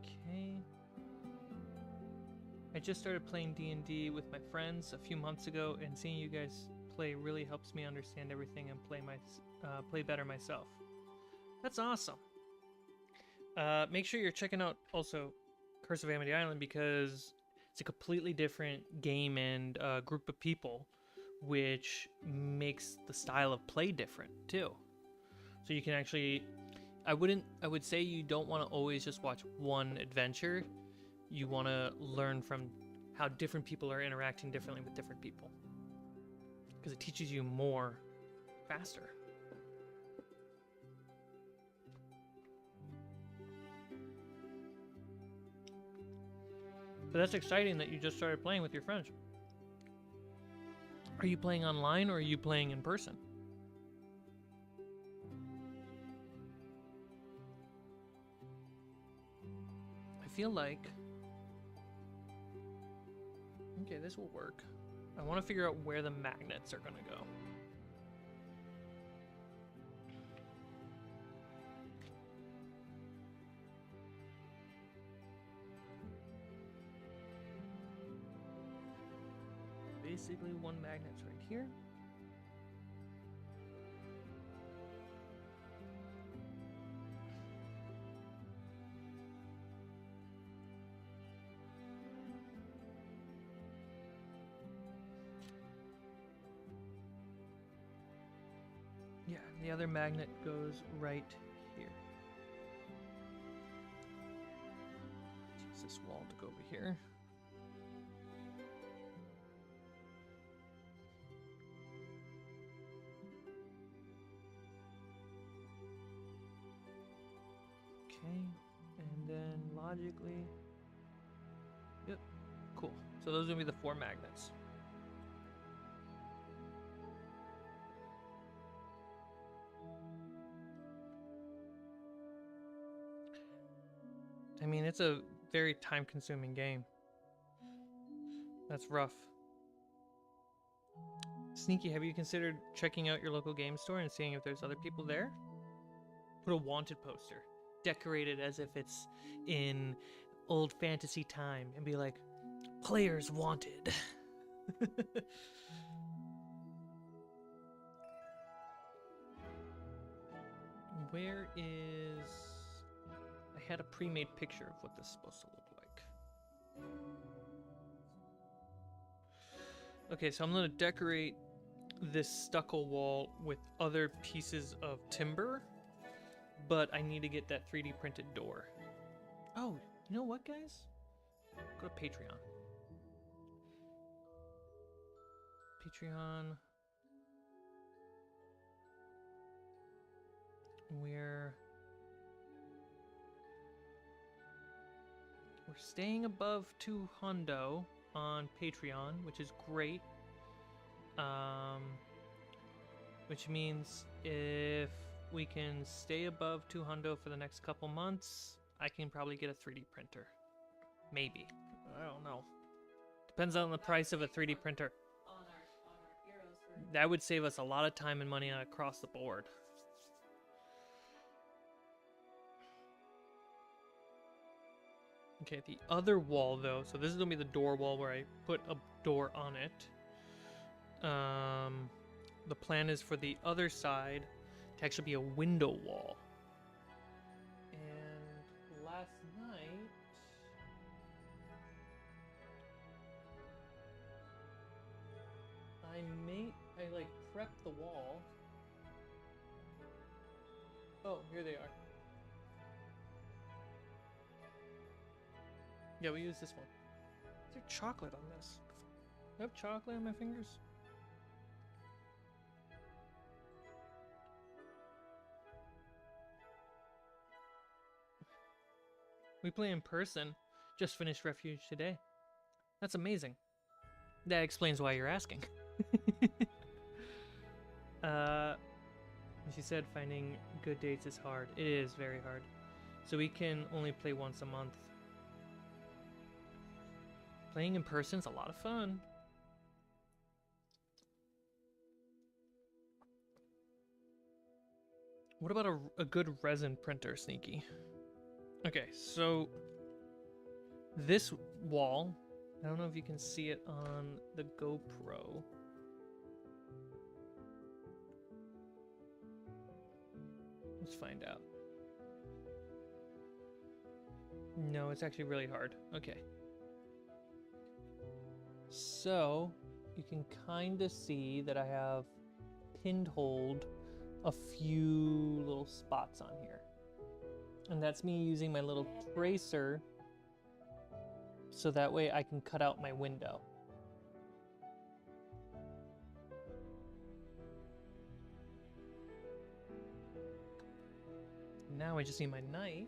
Okay. I just started playing D&D with my friends a few months ago, and seeing you guys play really helps me understand everything and play better myself. That's awesome. Make sure you're checking out also Curse of Amity Island, because it's a completely different game and group of people, which makes the style of play different too. So you can actually, I would say you don't want to always just watch one adventure. You want to learn from how different people are interacting differently with different people, because it teaches you more faster. But that's exciting that you just started playing with your friends. Are you playing online or are you playing in person? I feel like... Okay, this will work. I want to figure out where the magnets are going to go. Basically, one magnet's right here. Yeah, the other magnet goes right here. Use this wall to go over here. Okay, and then logically, yep, cool. So those will be the 4 magnets. I mean, it's a very time-consuming game. That's rough. Sneaky, have you considered checking out your local game store and seeing if there's other people there? Put a wanted poster, decorate it as if it's in old fantasy time, and be like, players wanted. Where is... I had a pre-made picture of what this is supposed to look like. Okay, so I'm gonna decorate this stucco wall with other pieces of timber, but I need to get that 3D printed door. Oh, you know what, guys? Go to Patreon. Patreon. We're staying above 200 on Patreon, which is great. Which means if we can stay above 200 for the next couple months, I can probably get a 3D printer. Maybe. I don't know. Depends on the price of a 3D printer. On our heroes for That would save us a lot of time and money across the board. Okay, the other wall though, so this is gonna be the door wall where I put a door on it. The plan is for the other side to actually be a window wall. And last night, I like prepped the wall. Oh, here they are. Yeah, we use this one. Is there chocolate on this? Do I have chocolate on my fingers? We play in person. Just finished Refuge today. That's amazing. That explains why you're asking. She said finding good dates is hard. It is very hard. So we can only play once a month. Playing in person is a lot of fun. What about a good resin printer, Sneaky? Okay, so this wall, I don't know if you can see it on the GoPro. Let's find out. No, it's actually really hard. Okay. So, you can kind of see that I have pinholed a few little spots on here. And that's me using my little tracer so that way I can cut out my window. Now I just need my knife.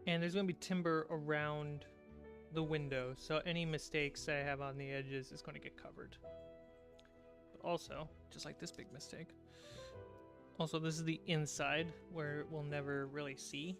And there's going to be timber around the window, so any mistakes I have on the edges is going to get covered. But also, just like this big mistake, also this is the inside where we'll never really see.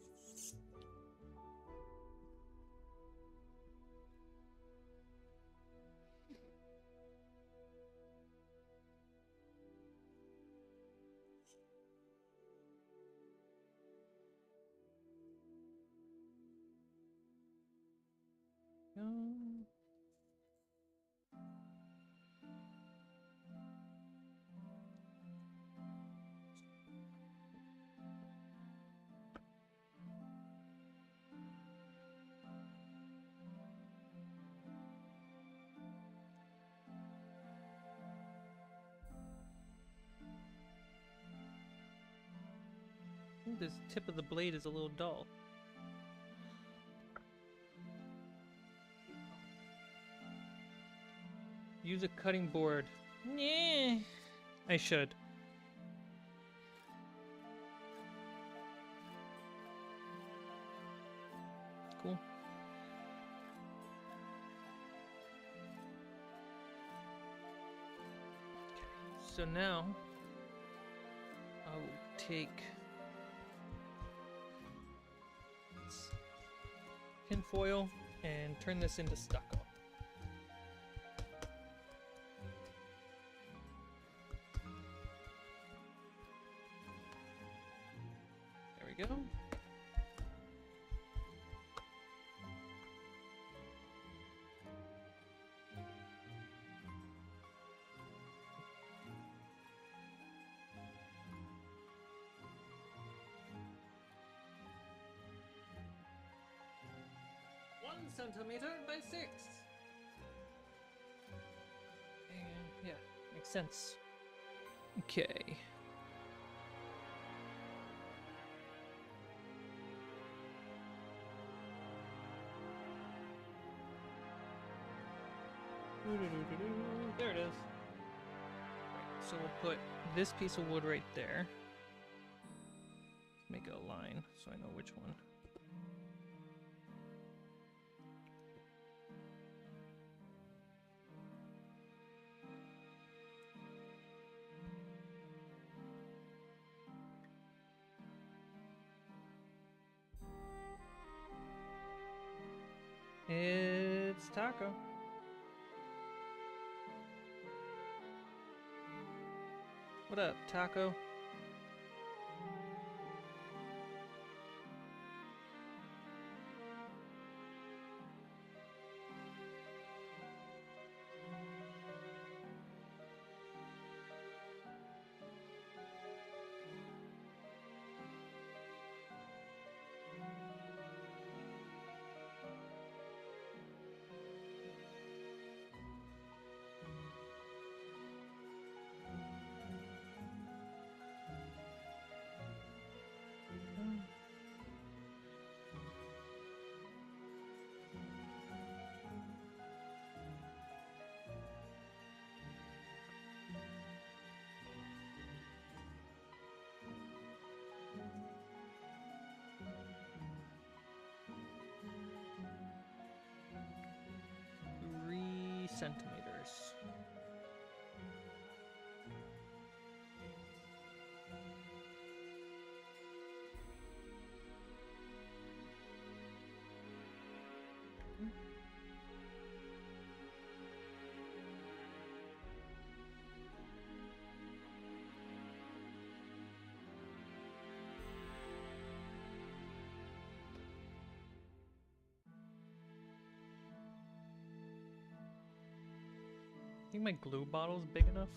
This tip of the blade is a little dull. Use a cutting board. Yeah, I should. Cool. So now I will take this tinfoil and turn this into stucco. There we go. Centimeter by 6. And yeah, makes sense. Okay. There it is. Right, so we'll put this piece of wood right there. Make a line so I know which one. It's Taco. What up, Taco? Centimeters. I think my glue bottle's big enough.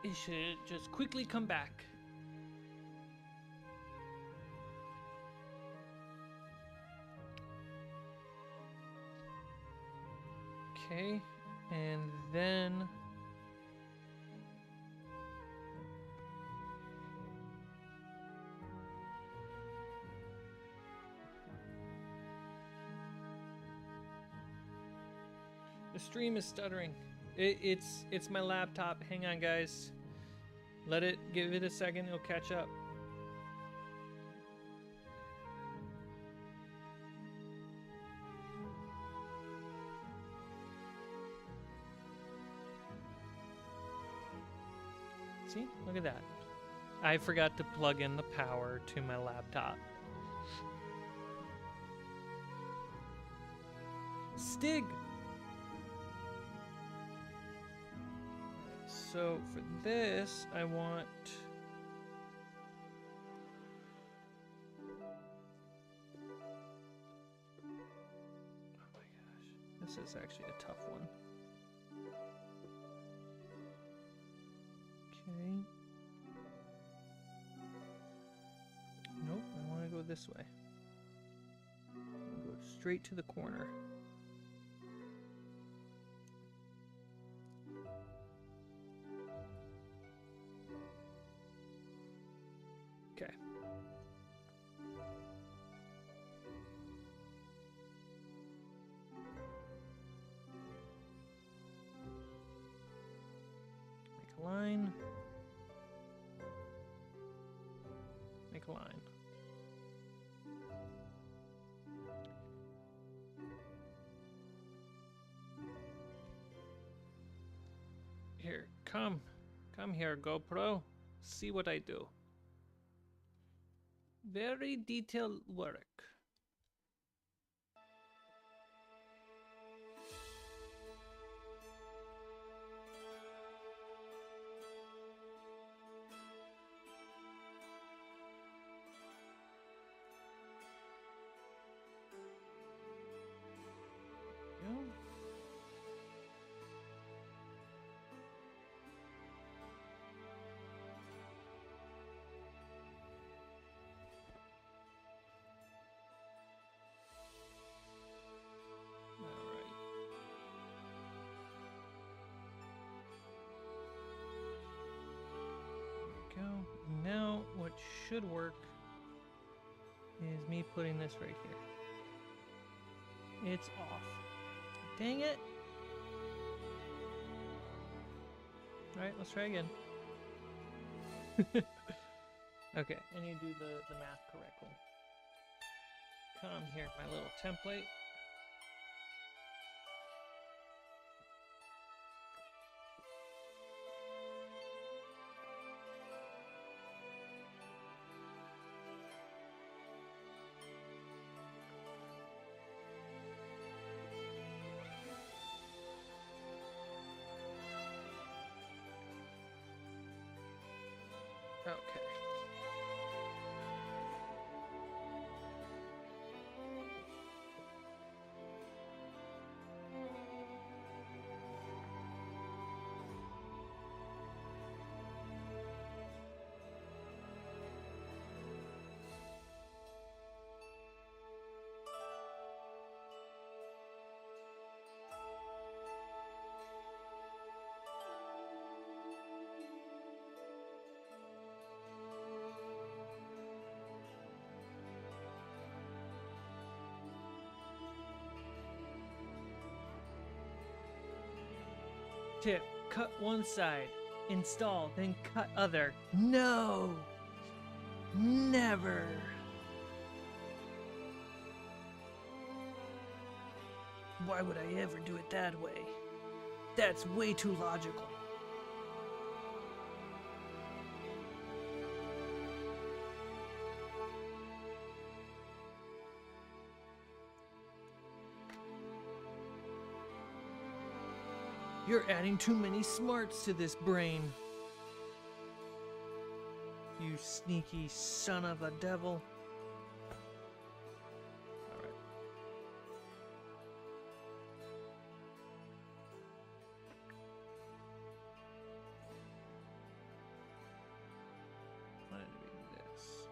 It should just quickly come back. Okay, and then the stream is stuttering. It's my laptop. Hang on, guys. Give it a second. It'll catch up. See? Look at that. I forgot to plug in the power to my laptop. Stig! So for this, I want... Oh my gosh. This is actually a tough one. Okay. Nope, I want to go this way. I'll go straight to the corner. Okay. Make a line. Make a line. Here, come. Come here, GoPro. See what I do. Very detailed work. Go. Go. Now what should work is me putting this right here. It's off. Dang it. Alright, let's try again. Okay, and you do the math correctly. Come here, my little template. Okay. Tip, cut one side, install, then cut other. No! Never! Why would I ever do it that way? That's way too logical. You're adding too many smarts to this brain. You sneaky son of a devil. Alright. Why did we do this?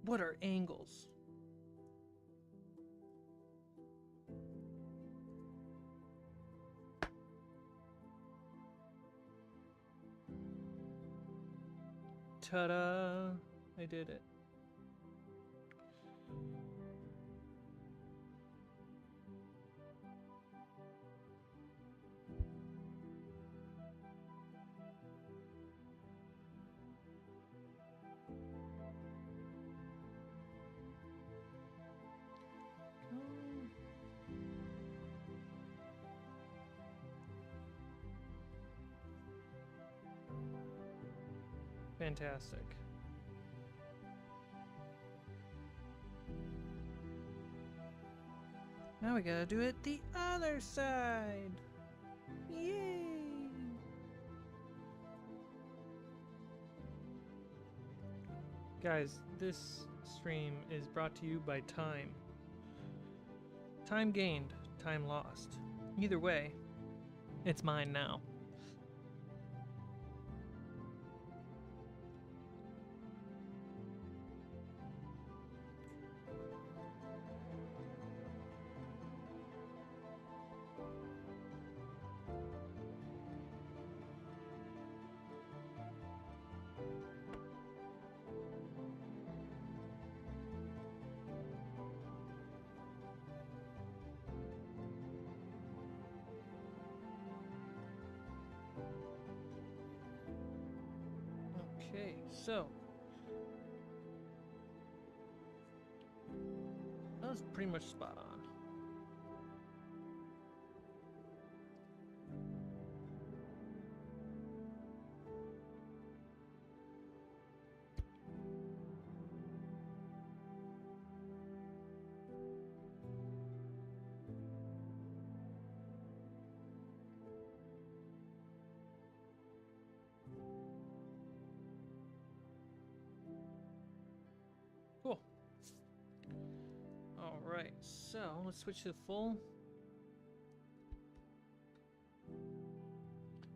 What are angles? Ta-da! I did it. Fantastic. Now we gotta do it the other side. Yay! Guys, this stream is brought to you by time. Time gained, time lost. Either way, it's mine now. Okay, so that was pretty much spot on. Cool. All right, so let's switch to full.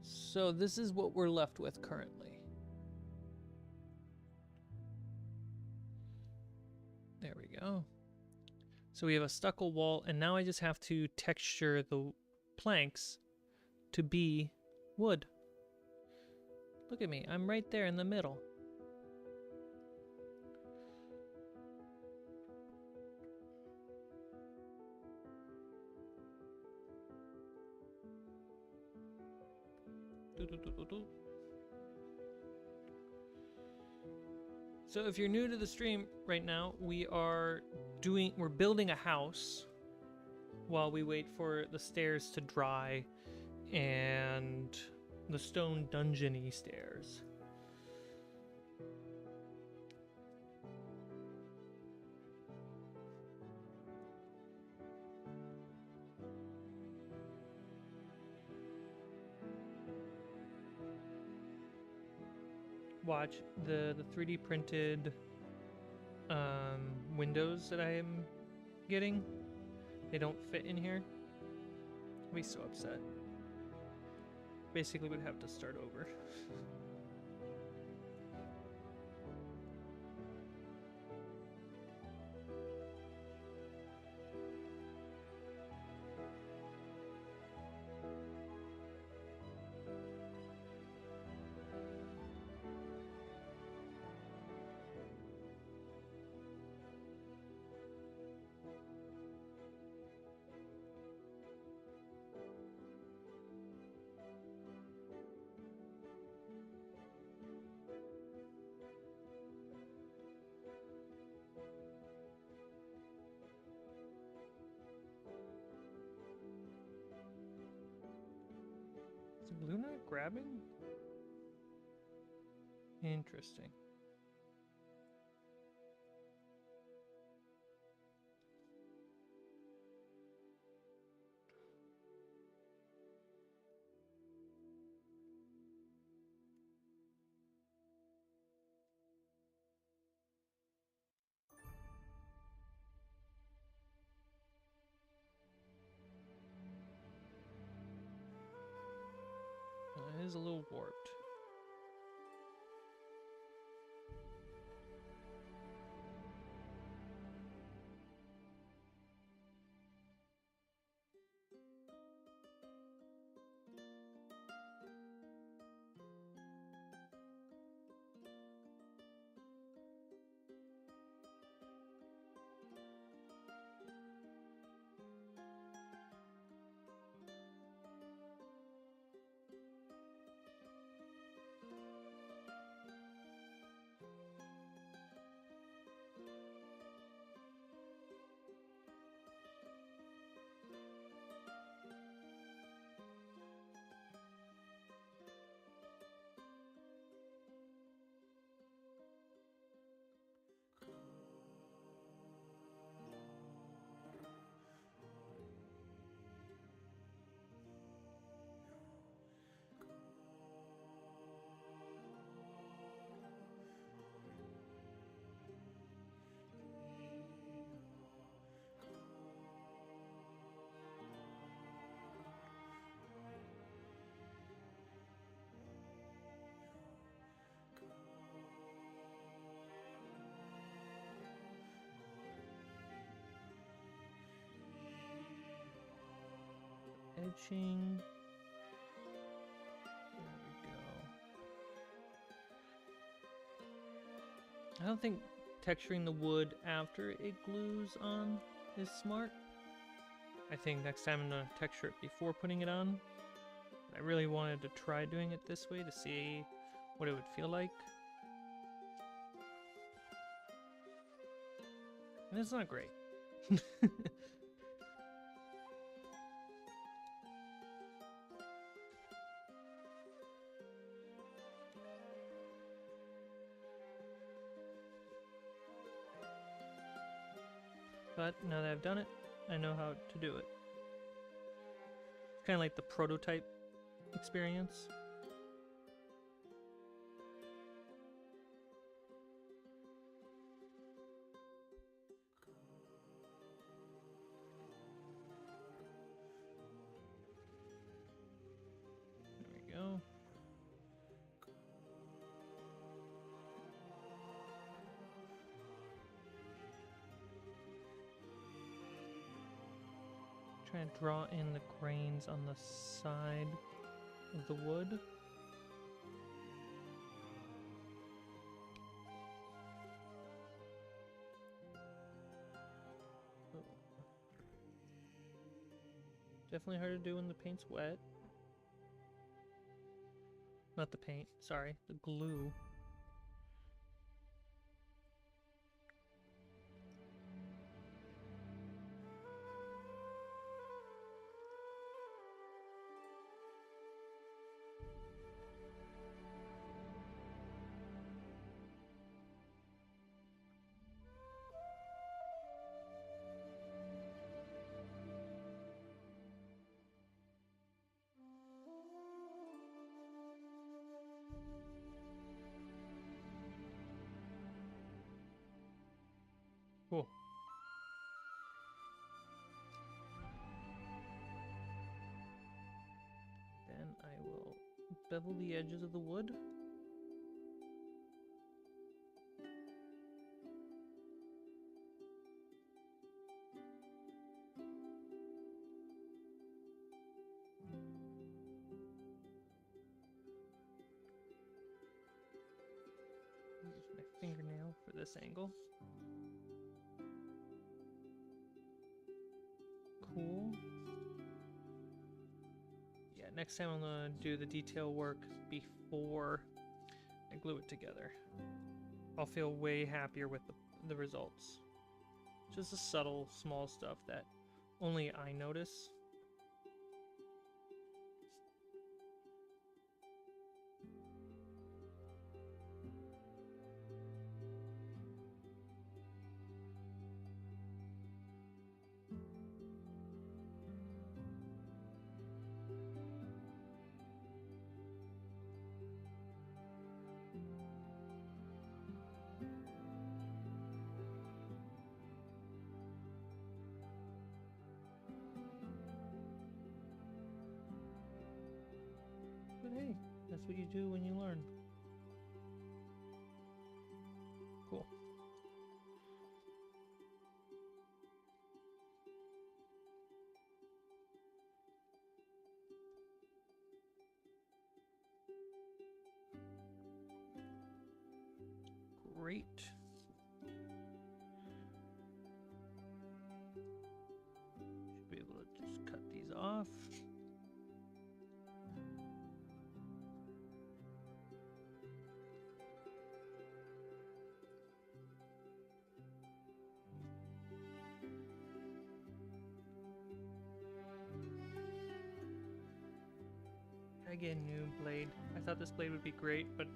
So this is what we're left with currently. There we go. So we have a stucco wall, and now I just have to texture the planks to be wood. Look at me, I'm right there in the middle. So if you're new to the stream right now, we're building a house while we wait for the stairs to dry and the stone dungeon-y stairs. Watch the 3D printed windows that I am getting. They don't fit in here. I'd be so upset. Basically, would have to start over. Is the blue not grabbing? Interesting. It is a little warped. polishing. There we go. I don't think texturing the wood after it glues on is smart. I think next time I'm gonna texture it before putting it on. I really wanted to try doing it this way to see what it would feel like. And it's not great. But now that I've done it, I know how to do it. It's kind of like the prototype experience. There we go. Try and draw in the grains on the side of the wood. Oh. Definitely hard to do when the paint's wet. Not the paint, sorry, the glue. Cool. Then I will bevel the edges of the wood. Use my fingernail for this angle. Cool. Yeah, next time I'm gonna do the detail work before I glue it together. I'll feel way happier with the results. Just the subtle, small stuff that only I notice. But hey, that's what you do when you learn. Cool. Great. Should be able to just cut these off. Again, new blade. I thought this blade would be great, but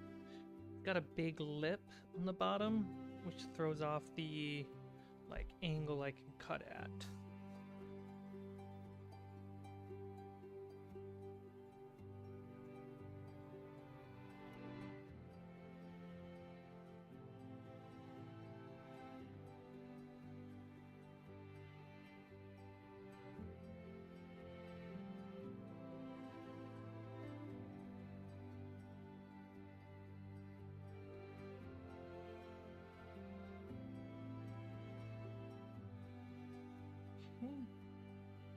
it's got a big lip on the bottom, which throws off the angle I can cut at.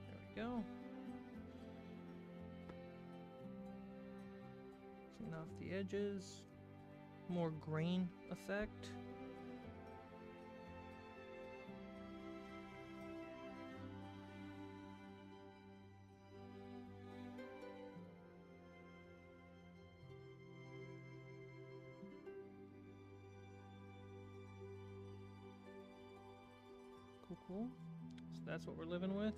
There we go. Clean off the edges. More grain effect. Cool. So that's what we're living with.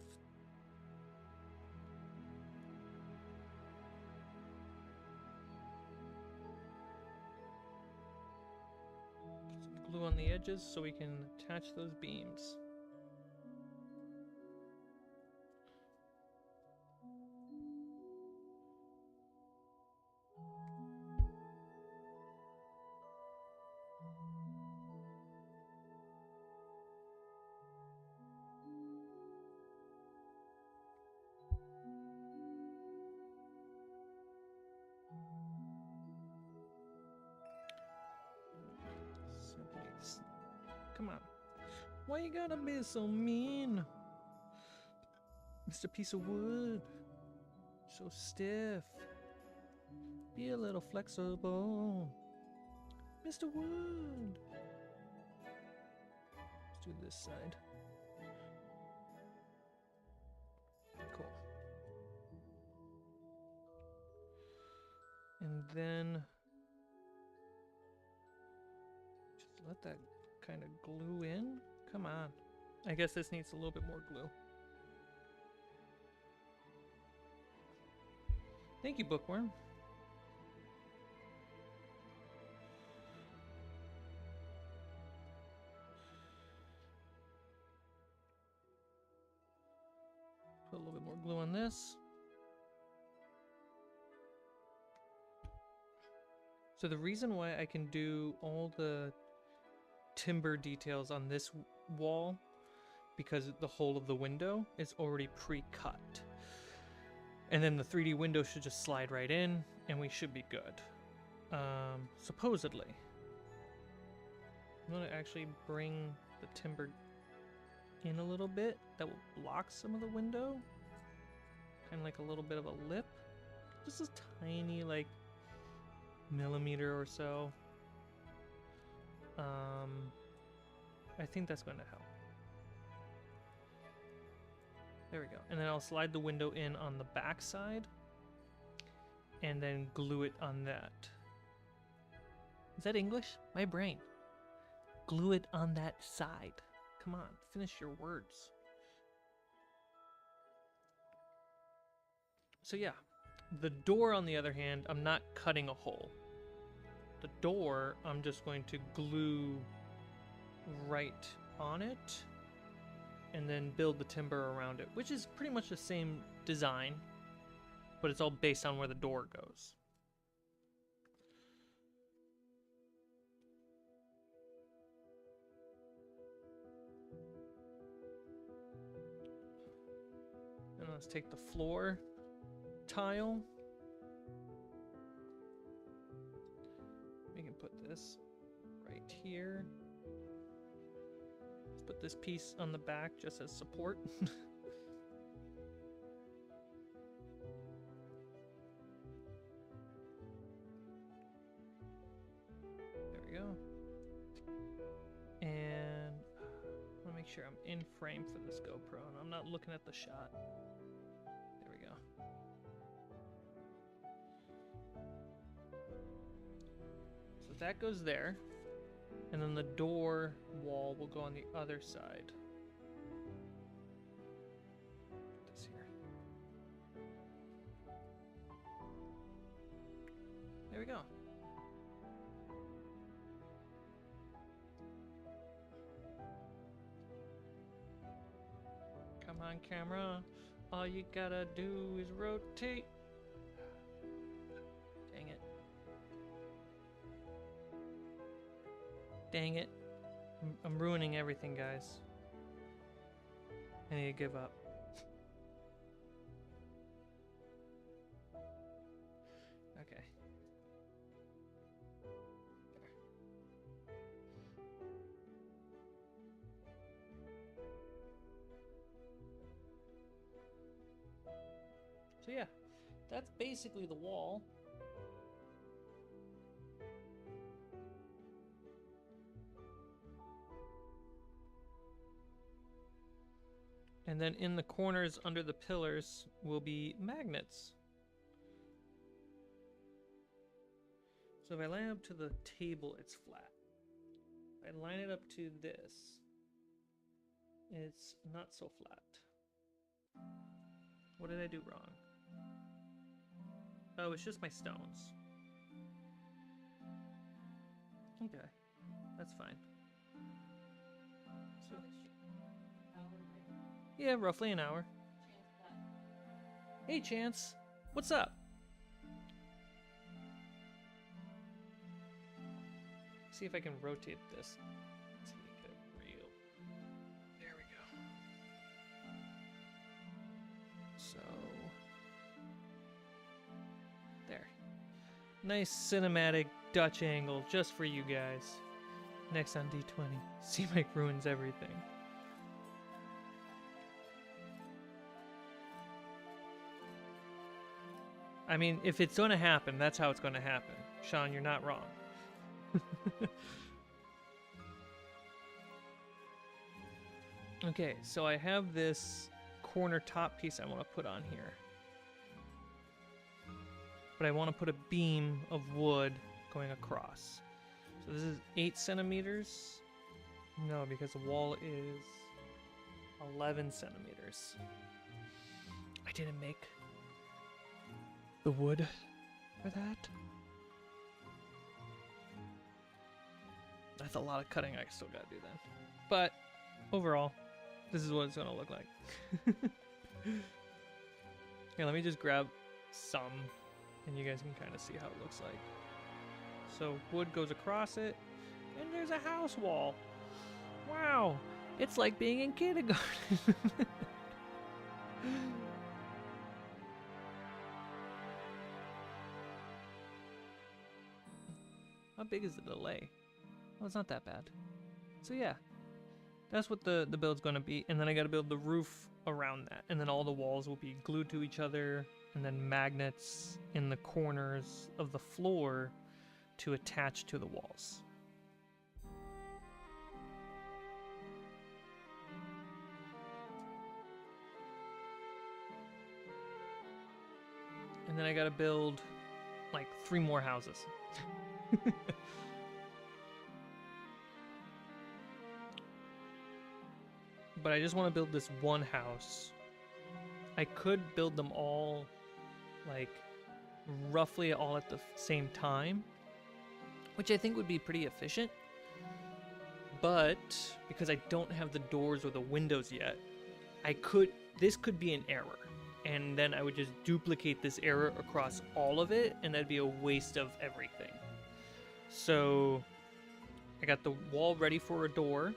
Put some glue on the edges so we can attach those beams. Come on. Why you gotta be so mean? Mr. Piece of Wood. So stiff. Be a little flexible. Mr. Wood. Let's do this side. Cool. And then just let that kind of glue in. Come on. I guess this needs a little bit more glue. Thank you, Bookworm. Put a little bit more glue on this. So the reason why I can do all the timber details on this wall, because the whole of the window is already pre-cut. And then the 3D window should just slide right in, and we should be good. Supposedly. I'm going to actually bring the timber in a little bit. That will block some of the window. Kind of like a little bit of a lip. Just a tiny, like, millimeter or so. I think that's going to help. There we go. And then I'll slide the window in on the back side and then glue it on that. Is that English? My brain. Glue it on that side. Come on, finish your words. So yeah, the door on the other hand, I'm not cutting a hole. The door, I'm just going to glue right on it and then build the timber around it, which is pretty much the same design, but it's all based on where the door goes. And let's take the floor tile. We can put this right here. Let's put this piece on the back just as support. There we go. And I want to make sure I'm in frame for this GoPro and I'm not looking at the shot. There we go. So that goes there. And then the door wall will go on the other side. Put this here. There we go. Come on, camera. All you gotta do is rotate. Dang it. Dang it. I'm ruining everything, guys. I need to give up. Okay. So yeah, that's basically the wall. And then in the corners under the pillars will be magnets. So if I line it up to the table, it's flat. If I line it up to this, it's not so flat. What did I do wrong? Oh, it's just my stones. Okay, that's fine. So, yeah, roughly an hour. Hey, Chance. What's up? See if I can rotate this. Let's make it real. There we go. So, there. Nice cinematic Dutch angle just for you guys. Next on D20. Cmike ruins everything. I mean, if it's going to happen, that's how it's going to happen. Sean, you're not wrong. Okay, so I have this corner top piece I want to put on here. But I want to put a beam of wood going across. So this is 8 centimeters. No, because the wall is 11 centimeters. I didn't make the wood for that. That's a lot of cutting I still gotta do then. But overall, this is what it's gonna look like. Here, let me just grab some and you guys can kind of see how it looks like. So wood goes across it and there's a house wall. Wow, it's like being in kindergarten. How big is the delay? Well, it's not that bad. So yeah, that's what the build's gonna be. And then I gotta build the roof around that. And then all the walls will be glued to each other. And then magnets in the corners of the floor to attach to the walls. And then I gotta build like 3 more houses. But I just want to build this one house. I could build them all like roughly all at the same time, which I think would be pretty efficient. But because I don't have the doors or the windows yet, this could be an error. And then I would just duplicate this error across all of it, and that'd be a waste of everything. So I got the wall ready for a door.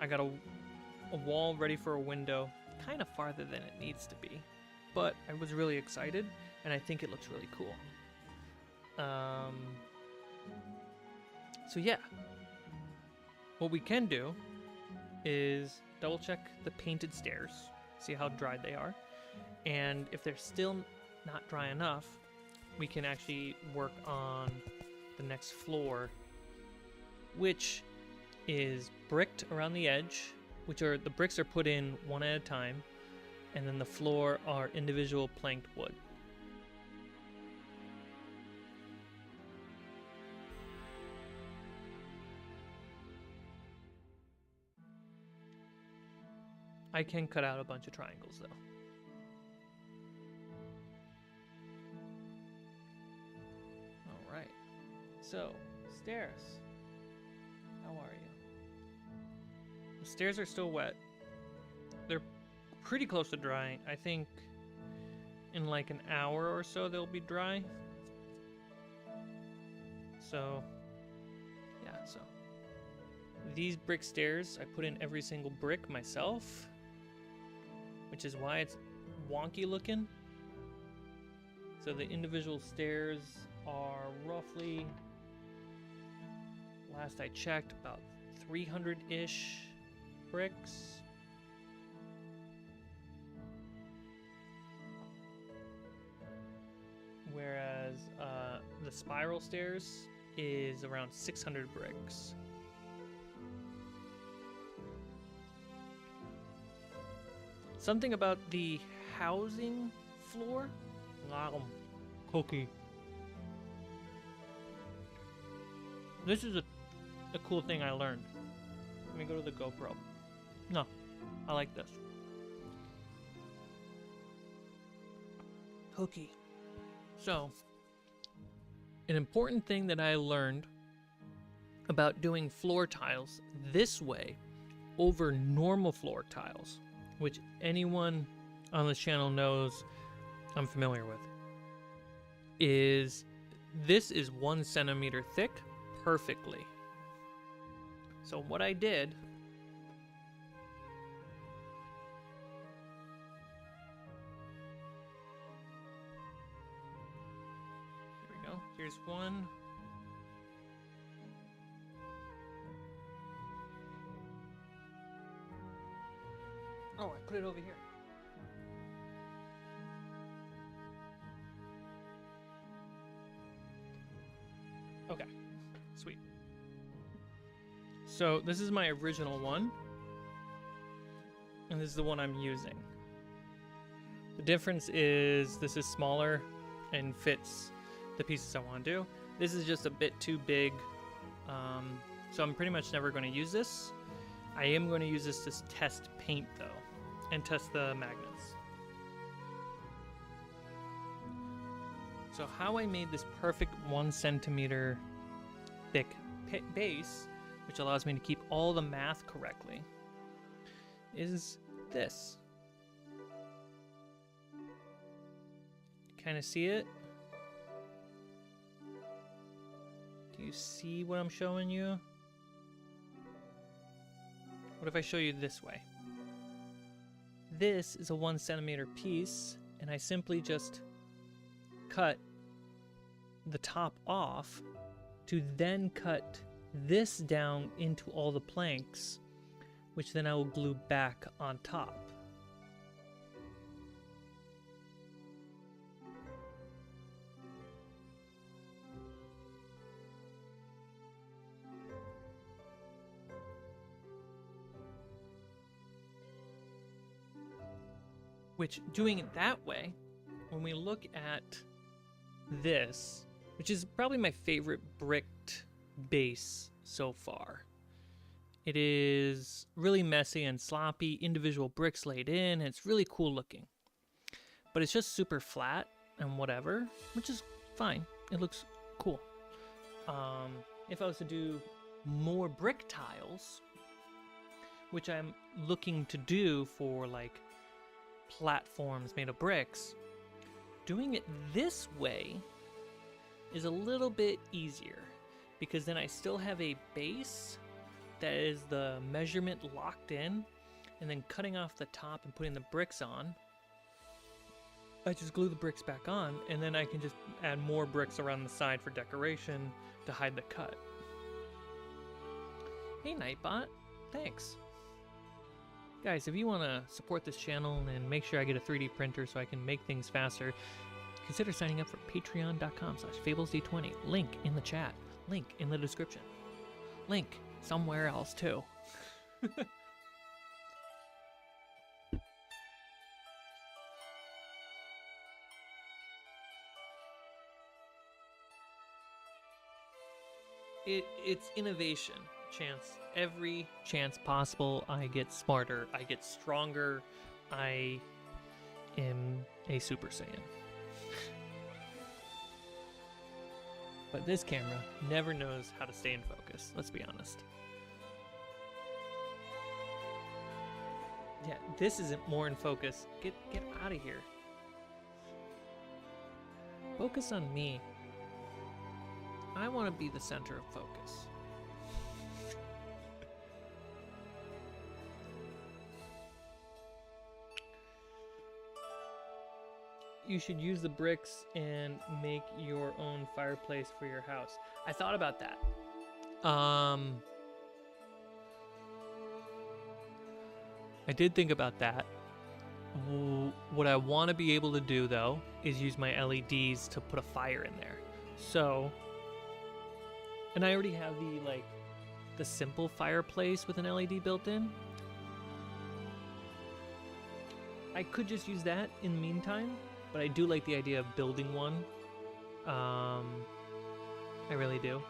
I got a wall ready for a window, kind of farther than it needs to be. But I was really excited, and I think it looks really cool. So yeah. What we can do is double check the painted stairs, see how dry they are. And if they're still not dry enough, we can actually work on the next floor, which is bricked around the edge, the bricks are put in one at a time, and then the floor are individual planked wood. I can cut out a bunch of triangles though. Alright, so stairs. How are you? The stairs are still wet. They're pretty close to drying. I think in like an hour or so they'll be dry. So, yeah, so these brick stairs, I put in every single brick myself, which is why it's wonky looking. So the individual stairs are roughly, last I checked, about 300-ish bricks. Whereas the spiral stairs is around 600 bricks. Something about the housing floor. Cookie. This is a cool thing I learned. Let me go to the GoPro. No, I like this. Cookie. So, an important thing that I learned about doing floor tiles this way over normal floor tiles, which anyone on this channel knows I'm familiar with, is this is 1 centimeter thick perfectly. So what I did, here we go, here's one. Oh, I put it over here. Okay, sweet. So this is my original one, and this is the one I'm using. The difference is this is smaller and fits the pieces I want to do. This is just a bit too big, so I'm pretty much never going to use this. I am going to use this to test paint though, and test the magnets. So how I made this perfect 1 centimeter thick base, which allows me to keep all the math correctly, is this. Kind of see it? Do you see what I'm showing you? What if I show you this way? This is a 1 centimeter piece, and I simply just cut the top off to then cut this down into all the planks, which then I will glue back on top. Which, doing it that way, when we look at this, which is probably my favorite bricked base so far. It is really messy and sloppy, individual bricks laid in, and it's really cool looking. But it's just super flat and whatever, which is fine. It looks cool. If I was to do more brick tiles, which I'm looking to do for like platforms made of bricks, doing it this way is a little bit easier, because then I still have a base that is the measurement locked in, and then cutting off the top and putting the bricks on, I just glue the bricks back on, and then I can just add more bricks around the side for decoration to hide the cut. Hey Nightbot, thanks. Guys, if you want to support this channel and make sure I get a 3D printer so I can make things faster, consider signing up for patreon.com/fablesd20. Link in the chat. Link in the description. Link somewhere else too. It's innovation. Chance. Every chance possible, I get smarter, I get stronger, I am a Super Saiyan. But this camera never knows how to stay in focus, let's be honest. Yeah, this isn't more in focus. Get out of here. Focus on me. I want to be the center of focus. You should use the bricks and make your own fireplace for your house. I thought about that. I did think about that. What I want to be able to do though is use my LEDs to put a fire in there. So, and I already have the simple fireplace with an LED built in. I could just use that in the meantime, but I do like the idea of building one. I really do.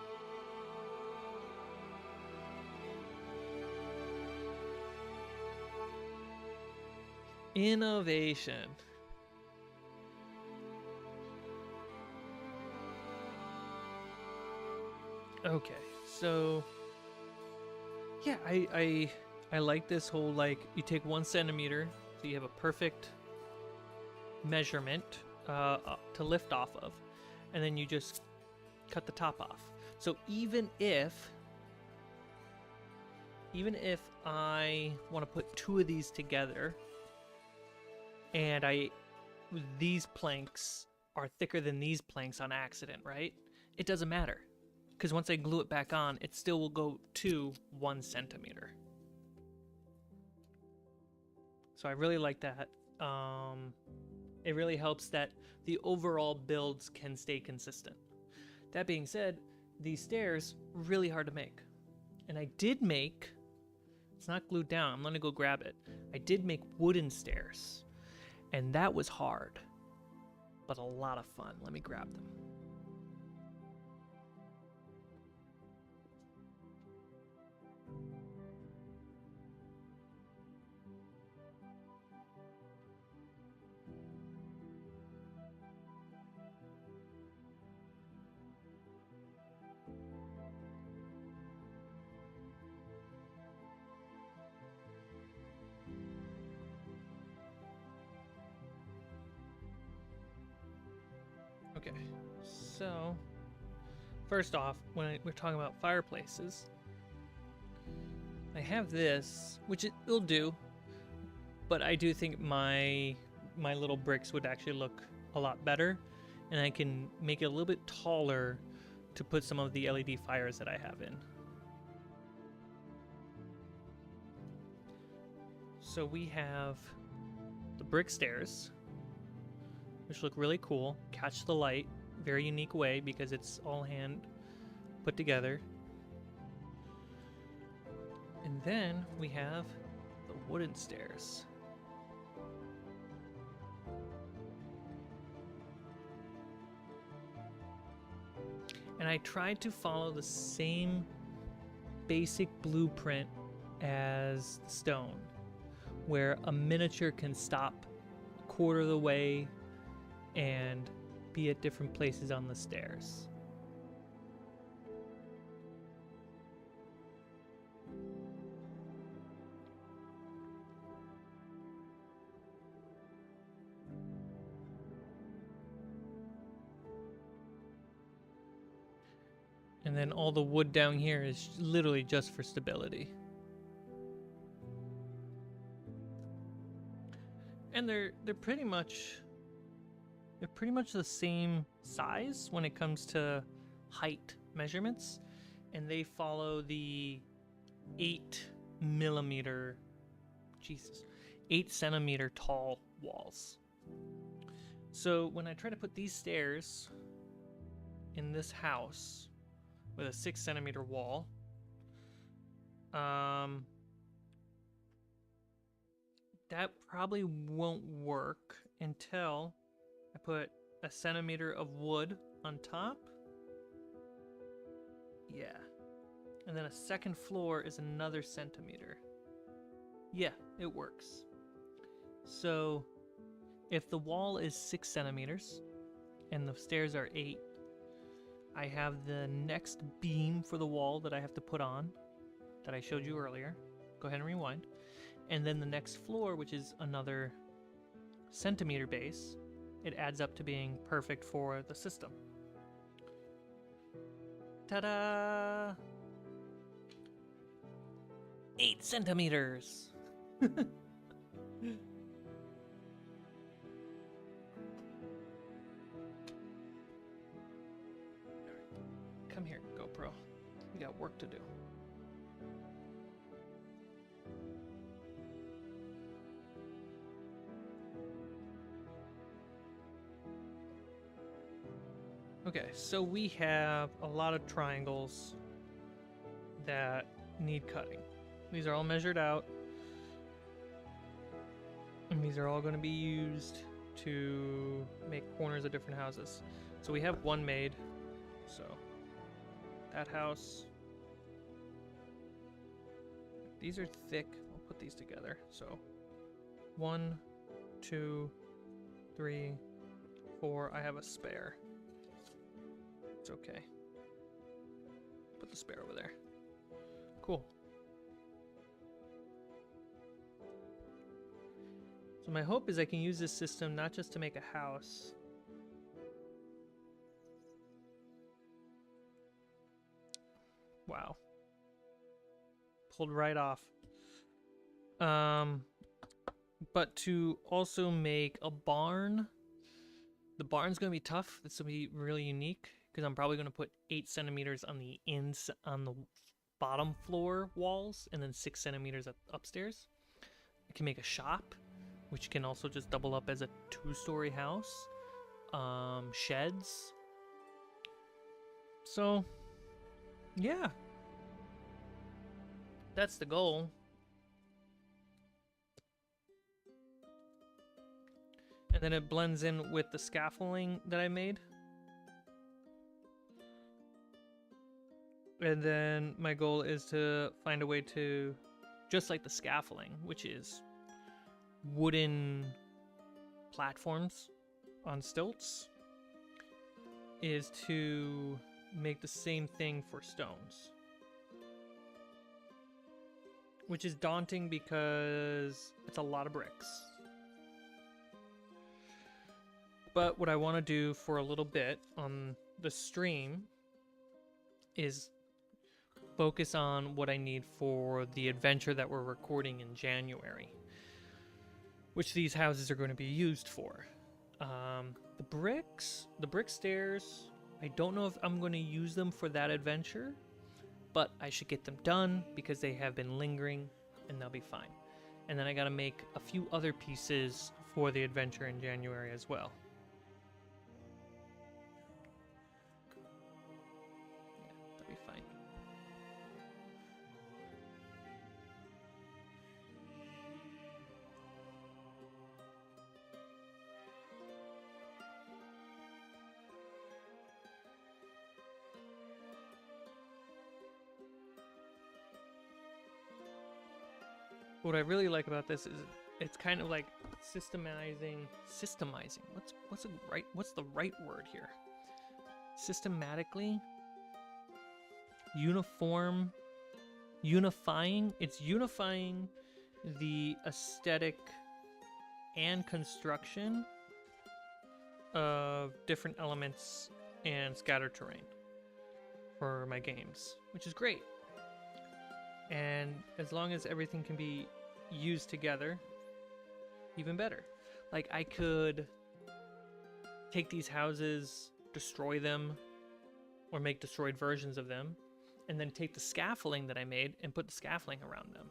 Innovation. Okay, so yeah, I like this whole, like, you take 1 centimeter, so you have a perfect measurement to lift off of, and then you just cut the top off. So even if I want to put 2 of these together, and these planks are thicker than these planks on accident, right? It doesn't matter, because once I glue it back on, it still will go to 1 centimeter. So I really like that. It really helps that the overall builds can stay consistent. That being said, these stairs, really hard to make. And I did make, it's not glued down, I'm gonna go grab it. I did make wooden stairs, and that was hard, but a lot of fun. Let me grab them. Okay, so first off, when we're talking about fireplaces, I have this, which it'll do, but I do think my little bricks would actually look a lot better, and I can make it a little bit taller to put some of the LED fires that I have in. So we have the brick stairs, which look really cool. Catch the light, very unique way because it's all hand put together. And then we have the wooden stairs. And I tried to follow the same basic blueprint as stone, where a miniature can stop a quarter of the way and be at different places on the stairs. And then all the wood down here is literally just for stability. And they're pretty much the same size when it comes to height measurements, and they follow the 8 centimeter tall walls. So when I try to put these stairs in this house with a 6 centimeter wall, that probably won't work until I put a centimeter of wood on top. Yeah. And then a second floor is another centimeter. Yeah, it works. So if the wall is 6 centimeters and the stairs are 8, I have the next beam for the wall that I have to put on that I showed you earlier. Go ahead and rewind. And then the next floor, which is another centimeter base, it adds up to being perfect for the system. Ta-da! 8 centimeters! Come here, GoPro. We got work to do. Okay, so we have a lot of triangles that need cutting. These are all measured out. And these are all going to be used to make corners of different houses. So we have one made. So that house. These are thick. I'll put these together. So 1, 2, 3, 4. I have a spare. It's okay. Put the spare over there. Cool. So my hope is I can use this system not just to make a house. Wow. Pulled right off. But to also make a barn. The barn's going to be tough. This will be really unique because I'm probably going to put 8 centimeters on the on the bottom floor walls and then 6 centimeters upstairs. I can make a shop, which can also just double up as a 2-story house. Sheds. So, yeah. That's the goal. And then it blends in with the scaffolding that I made. And then my goal is to find a way to, just like the scaffolding, which is wooden platforms on stilts, is to make the same thing for stones. Which is daunting because it's a lot of bricks. But what I want to do for a little bit on the stream is focus on what I need for the adventure that we're recording in January, which these houses are going to be used for. The brick stairs, I don't know if I'm going to use them for that adventure, but I should get them done because they have been lingering and they'll be fine. And then I got to make a few other pieces for the adventure in January as well. That'll be fine. What I really like about this is it's kind of like systemizing. What's the right word here? Systematically unifying. It's unifying the aesthetic and construction of different elements and scatter terrain for my games, which is great. And as long as everything can be used together, even better. Like, I could take these houses, destroy them, or make destroyed versions of them, and then take the scaffolding that I made and put the scaffolding around them.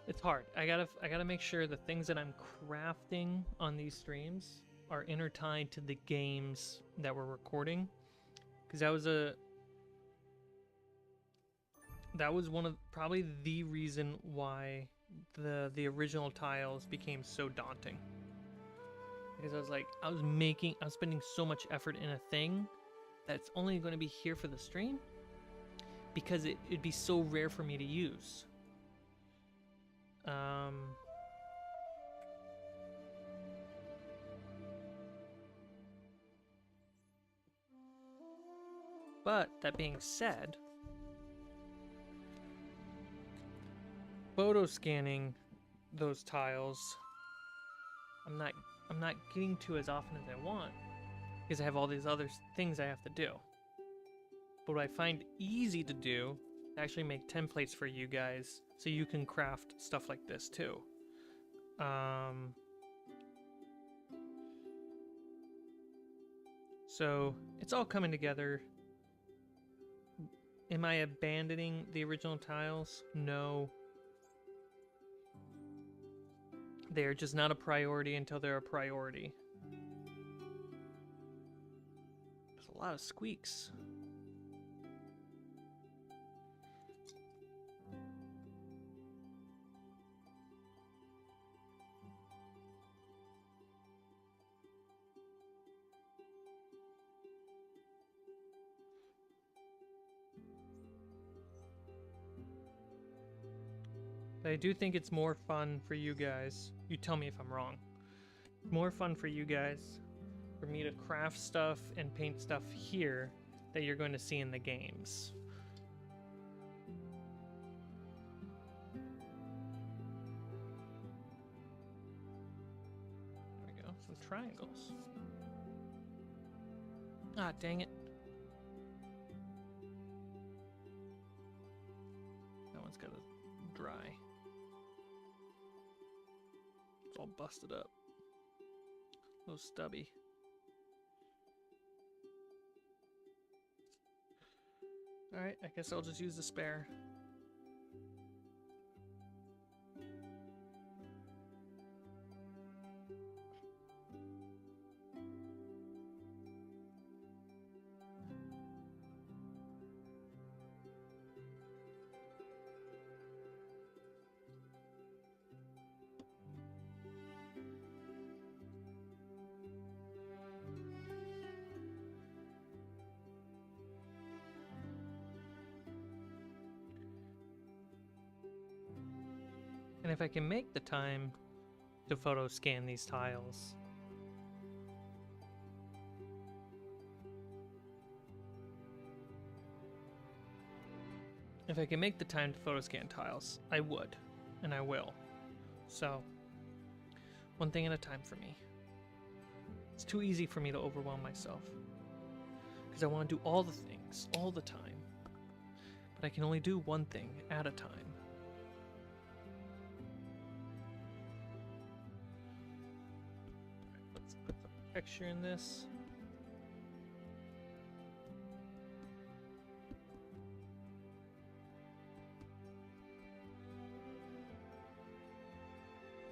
It's hard. I gotta make sure the things that I'm crafting on these streams are intertwined to the games that we're recording, because that was one of probably the reason why the original tiles became so daunting. Because I was spending so much effort in a thing that's only going to be here for the stream, because it'd be so rare for me to use. But that being said, photo scanning those tiles, I'm not getting to as often as I want because I have all these other things I have to do. But what I find easy to do is actually make templates for you guys so you can craft stuff like this too. So it's all coming together. Am I abandoning the original tiles? No. They're just not a priority until they're a priority. There's a lot of squeaks. But I do think it's more fun for you guys. You tell me if I'm wrong. More fun for you guys for me to craft stuff and paint stuff here that you're going to see in the games. There we go. Some triangles. Ah, dang it. That one's got to dry. It's all busted up. A little stubby. Alright, I guess I'll just use the spare. And if I can make the time to photo scan these tiles, I would, and I will. So, one thing at a time for me. It's too easy for me to overwhelm myself, because I want to do all the things, all the time. But I can only do one thing at a time. Let's put some texture in this.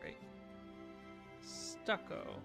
Great. Stucco.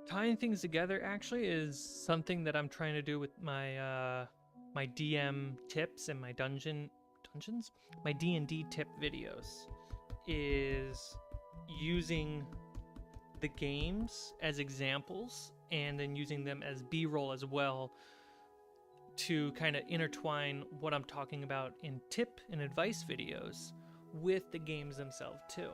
Tying things together actually is something that I'm trying to do with my my DM tips and my my D&D tip videos, is using the games as examples and then using them as B-roll as well to kind of intertwine what I'm talking about in tip and advice videos with the games themselves too.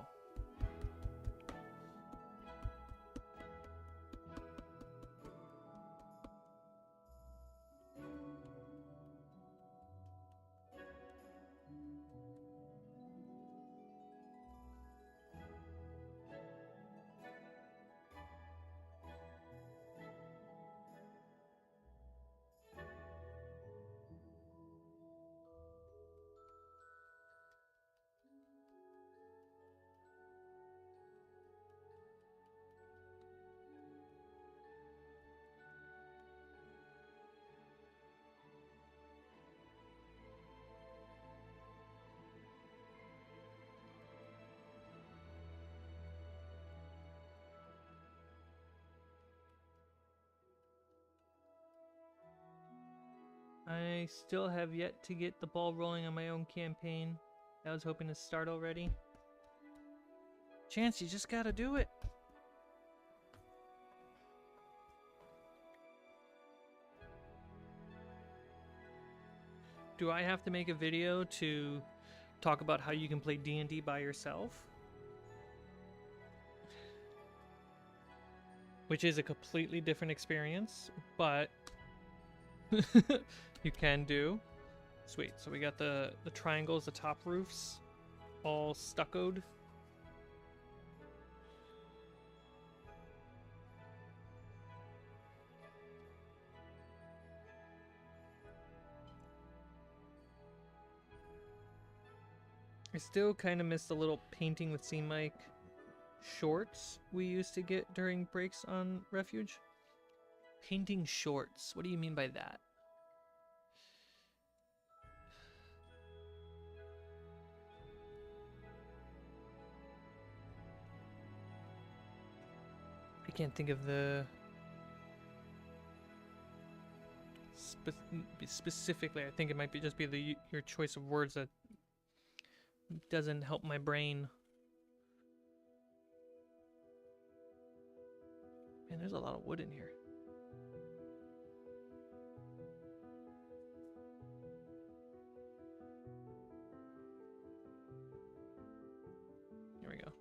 I still have yet to get the ball rolling on my own campaign. I was hoping to start already. Chance, you just gotta do it. Do I have to make a video to talk about how you can play D&D by yourself? Which is a completely different experience, but You can do. Sweet. So we got the triangles, the top roofs, all stuccoed. I still kind of miss the little painting with Cmike shorts we used to get during breaks on Refuge. Painting shorts. What do you mean by that? I can't think of the specifically. I think it might be just be your choice of words that doesn't help my brain. Man, there's a lot of wood in here. Here we go.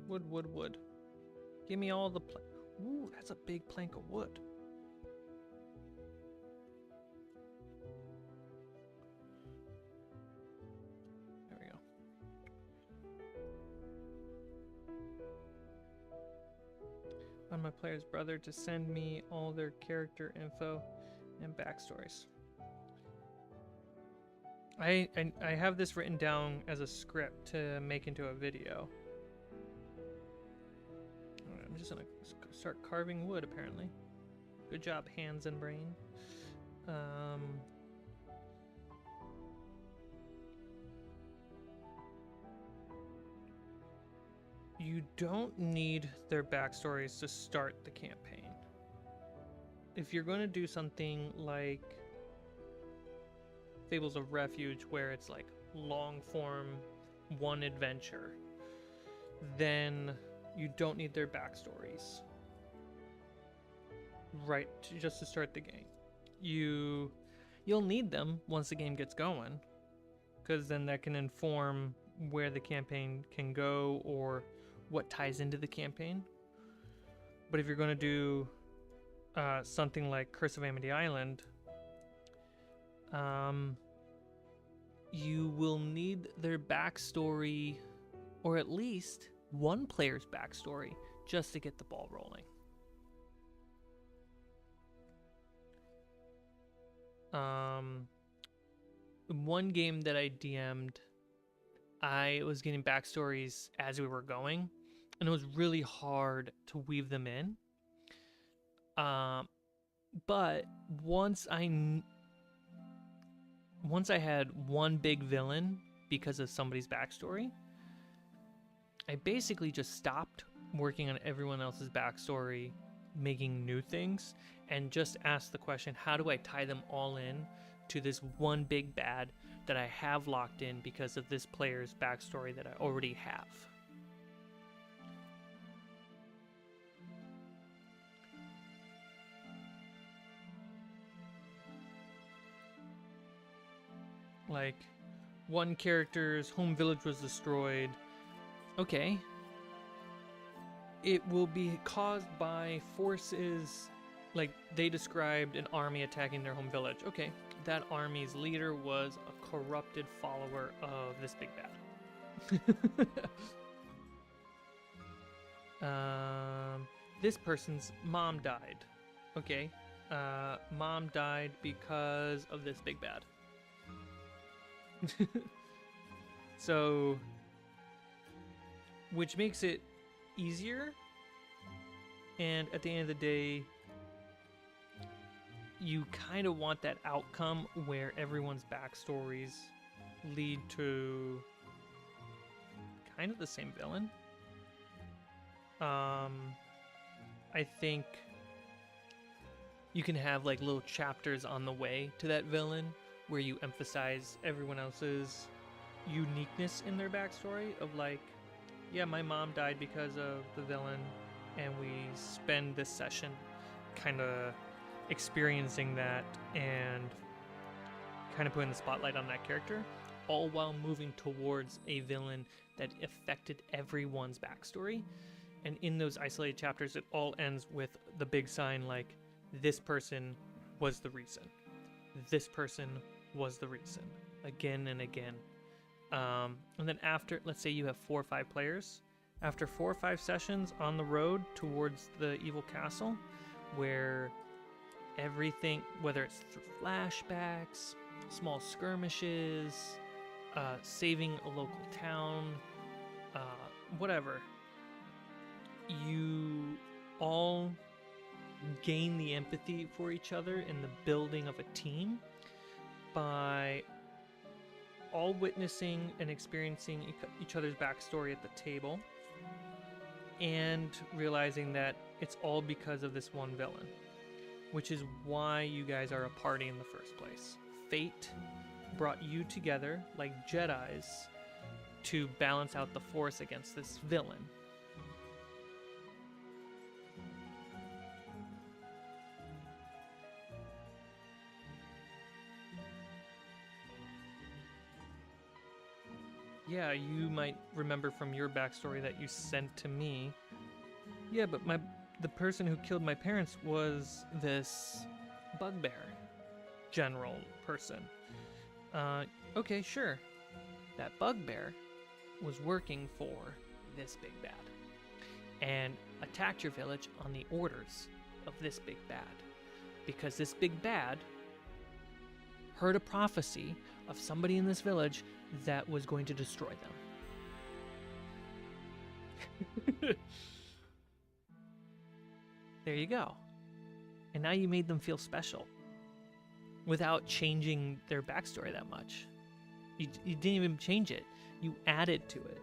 Wood, wood, wood. Give me all the Ooh, that's a big plank of wood. There we go. On my player's brother to send me all their character info and backstories. I have this written down as a script to make into a video. Alright, I'm just gonna start carving wood, apparently. Good job, hands and brain. You don't need their backstories to start the campaign. If you're going to do something like Fables of Refuge, where it's like long form, one adventure, then you don't need their backstories. Right, just to start the game. You'll need them once the game gets going, because then that can inform where the campaign can go or what ties into the campaign. But if you're going to do something like Curse of Amity Island, you will need their backstory, or at least one player's backstory, just to get the ball rolling. One game that I DM'd, I was getting backstories as we were going, and it was really hard to weave them in. But once I had one big villain because of somebody's backstory, I basically just stopped working on everyone else's backstory, making new things, and just asked the question, how do I tie them all in to this one big bad that I have locked in because of this player's backstory that I already have? Like, one character's home village was destroyed. Okay. It will be caused by forces, like they described an army attacking their home village. Okay, that army's leader was a corrupted follower of this big bad. This person's mom died. Okay, mom died because of this big bad. So, which makes it easier, and at the end of the day, you kind of want that outcome where everyone's backstories lead to kind of the same villain. I think you can have like little chapters on the way to that villain where you emphasize everyone else's uniqueness in their backstory of like, yeah, my mom died because of the villain, and we spend this session kind of experiencing that and kind of putting the spotlight on that character, all while moving towards a villain that affected everyone's backstory. And in those isolated chapters, it all ends with the big sign like, this person was the reason. this person was the reason, again and again. And then after, let's say you have 4 or 5 players, after 4 or 5 sessions on the road towards the evil castle, where everything, whether it's through flashbacks, small skirmishes, saving a local town, whatever, you all gain the empathy for each other in the building of a team by all witnessing and experiencing each other's backstory at the table, and realizing that it's all because of this one villain, which is why you guys are a party in the first place. Fate brought you together like Jedis to balance out the force against this villain. Yeah, you might remember from your backstory that you sent to me. Yeah, but the person who killed my parents was this bugbear general person. Okay, sure. That bugbear was working for this big bad and attacked your village on the orders of this big bad, because this big bad heard a prophecy of somebody in this village that was going to destroy them. There you go. And now you made them feel special without changing their backstory that much. You didn't even change it. You added to it.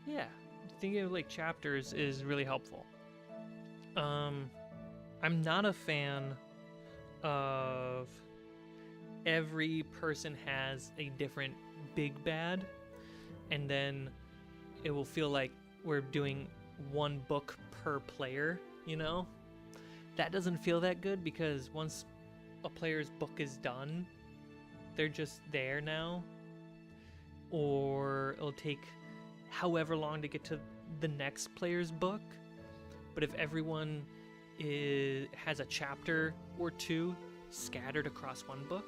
Yeah, thinking of like chapters is really helpful. I'm not a fan of every person has a different big bad, and then it will feel like we're doing one book per player, you know? That doesn't feel that good, because once a player's book is done, they're just there now. Or it'll take however long to get to the next player's book. But if everyone has a chapter or 2 scattered across one book,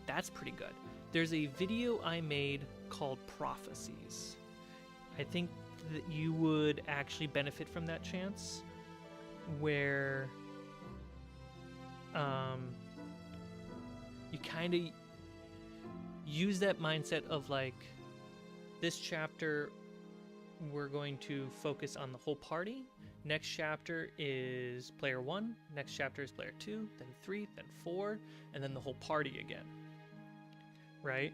that's pretty good. There's a video I made called Prophecies. I think that you would actually benefit from that chance, where you kind of use that mindset of like, this chapter we're going to focus on the whole party. Next chapter is player 1, next chapter is player 2, then 3, then 4, and then the whole party again. Right?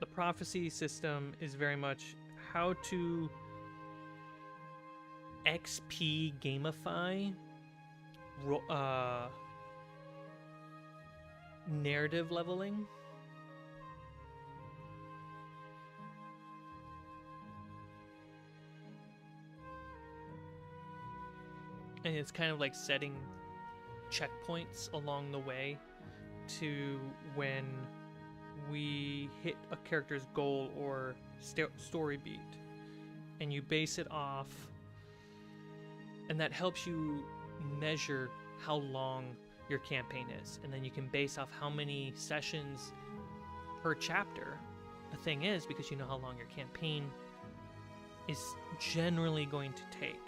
The prophecy system is very much how to XP gamify narrative leveling. And it's kind of like setting checkpoints along the way to when we hit a character's goal or story beat, and you base it off, and that helps you measure how long your campaign is, and then you can base off how many sessions per chapter the thing is, because you know how long your campaign is generally going to take,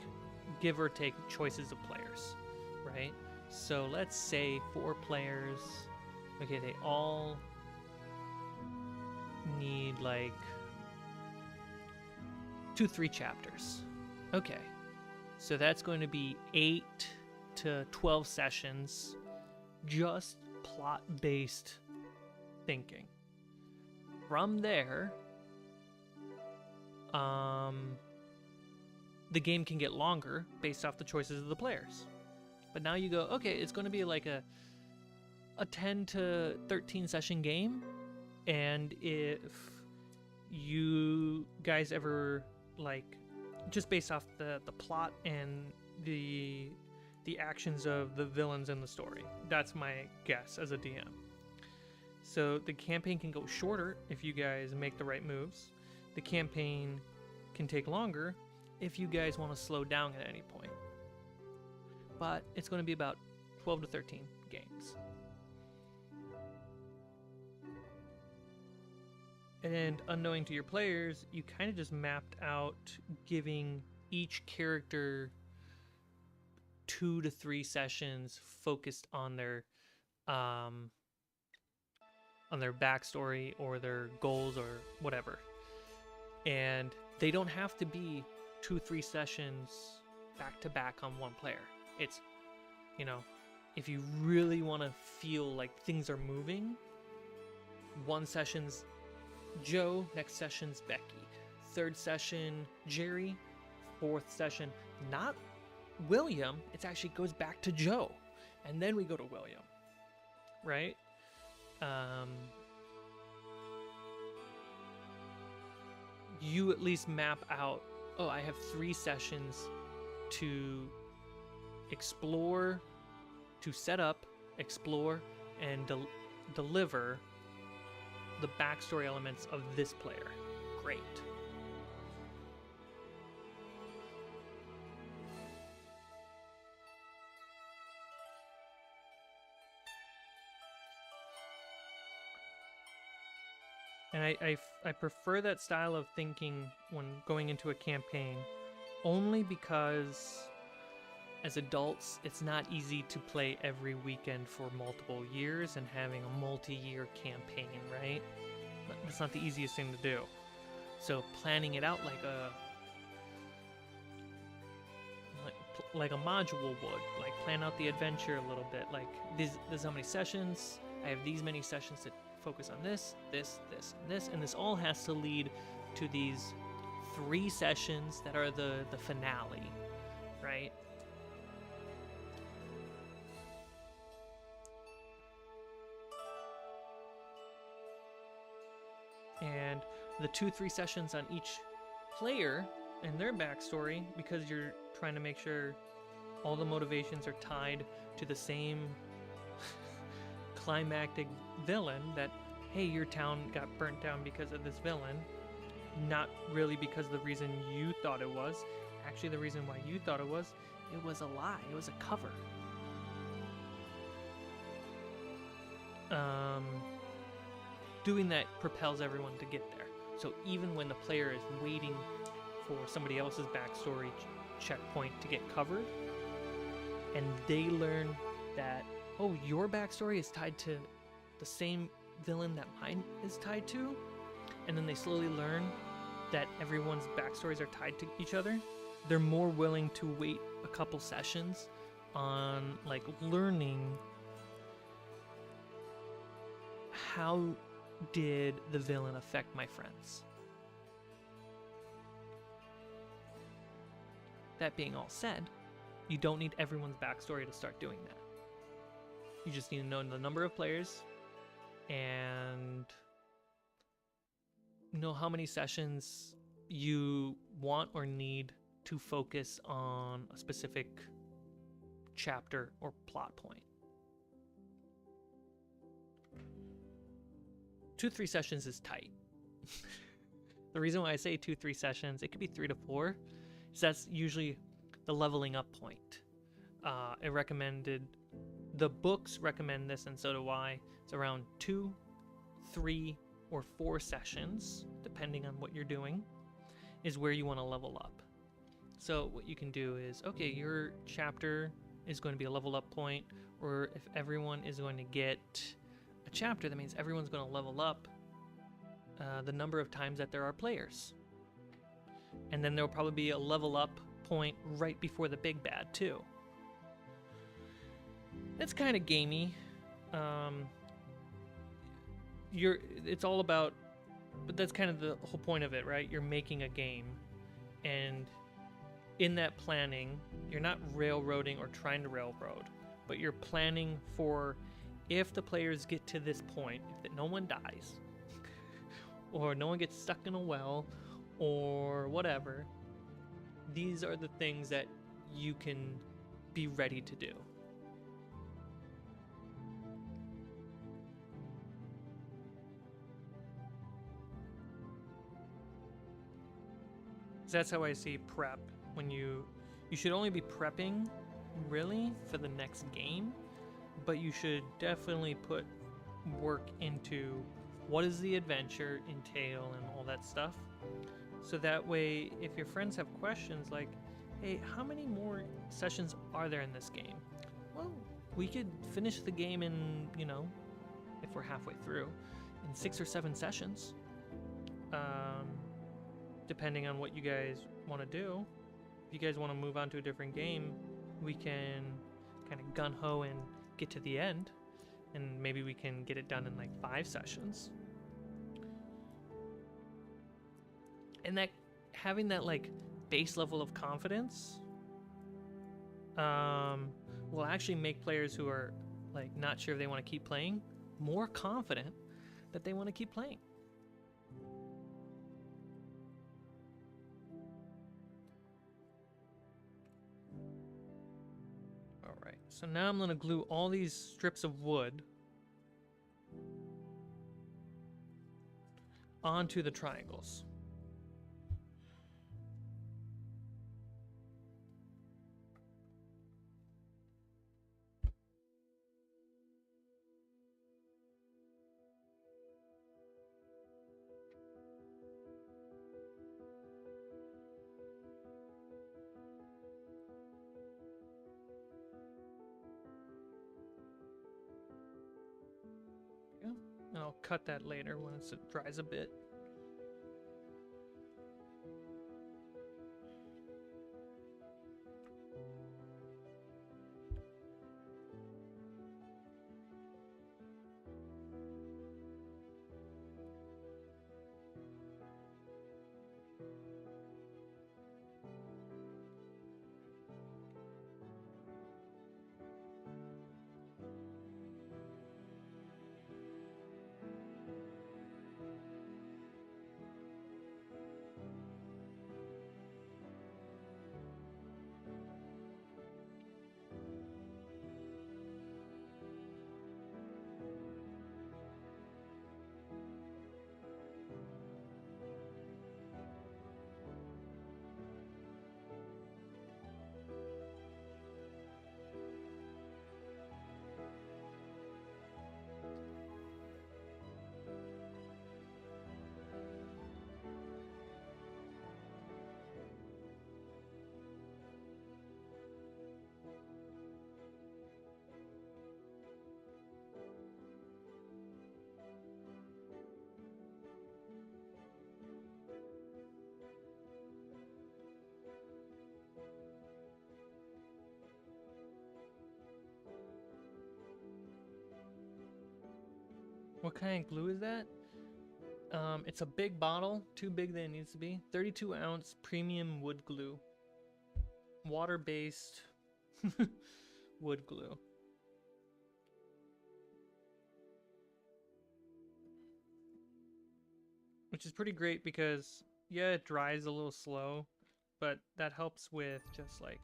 give or take choices of players, right? So let's say 4 players, okay, they all need like 2-3 chapters. Okay, so that's going to be 8 to 12 sessions, just plot-based thinking. From there, the game can get longer based off the choices of the players. But now you go, okay, it's going to be like a 10 to 13 session game, and if you guys ever, like, just based off the plot and the actions of the villains in the story, that's my guess as a DM. So the campaign can go shorter if you guys make the right moves. The campaign can take longer if you guys want to slow down at any point. But it's going to be about 12 to 13 games. And unknowing to your players, you kind of just mapped out giving each character 2 to 3 sessions focused on their backstory or their goals or whatever. And they don't have to be 2-3 sessions back to back on one player. It's, you know, if you really want to feel like things are moving, one session's Joe, next session's Becky, third session Jerry, fourth session not William, it actually goes back to Joe, and then we go to William, right? You at least map out, oh, I have 3 sessions to explore, to set up, explore, and deliver the backstory elements of this player. Great. And I prefer that style of thinking when going into a campaign, only because as adults, it's not easy to play every weekend for multiple years and having a multi-year campaign, right? That's not the easiest thing to do. So planning it out like a module would, like plan out the adventure a little bit. Like this is how many sessions. I have these many sessions to focus on this, this, this, and this, and this all has to lead to these 3 sessions that are the finale, right? And the 2-3 sessions on each player and their backstory, because you're trying to make sure all the motivations are tied to the same climactic villain, that, hey, your town got burnt down because of this villain, not really because of the reason you thought it was. Actually, the reason why you thought it was a lie, it was a cover. Doing that propels everyone to get there. So even when the player is waiting for somebody else's backstory checkpoint to get covered, and they learn that, oh, your backstory is tied to the same villain that mine is tied to, and then they slowly learn that everyone's backstories are tied to each other, they're more willing to wait a couple sessions on, like, learning how did the villain affect my friends. That being all said, you don't need everyone's backstory to start doing that. You just need to know the number of players and know how many sessions you want or need to focus on a specific chapter or plot point. 2-3 sessions is tight. The reason why I say 2-3 sessions, it could be 3 to 4, is that's usually the leveling up point. The books recommend this, and so do I. It's around 2, 3, or 4 sessions, depending on what you're doing, is where you want to level up. So what you can do is, okay, your chapter is going to be a level up point, or if everyone is going to get a chapter, that means everyone's going to level up the number of times that there are players. And then there'll probably be a level up point right before the big bad too. It's kind of gamey. It's all about, but that's kind of the whole point of it, right? You're making a game, and in that planning, you're not railroading or trying to railroad, but you're planning for, if the players get to this point, that no one dies, or no one gets stuck in a well, or whatever, these are the things that you can be ready to do. 'Cause that's how I see prep. When you should only be prepping really for the next game, but you should definitely put work into what does the adventure entail and all that stuff. So that way, if your friends have questions like, hey, how many more sessions are there in this game? Well, we could finish the game in, you know, if we're halfway through, in 6 or 7 sessions. Depending on what you guys want to do. If you guys want to move on to a different game, we can kind of gun-ho and get to the end. And maybe we can get it done in like 5 sessions. And that having that like base level of confidence will actually make players who are like not sure if they want to keep playing more confident that they want to keep playing. All right, so now I'm going to glue all these strips of wood onto the triangles. And I'll cut that later once it dries a bit. What kind of glue is that? It's a big bottle, too big than it needs to be. 32-ounce premium wood glue. Water-based wood glue. Which is pretty great because, yeah, it dries a little slow, but that helps with just like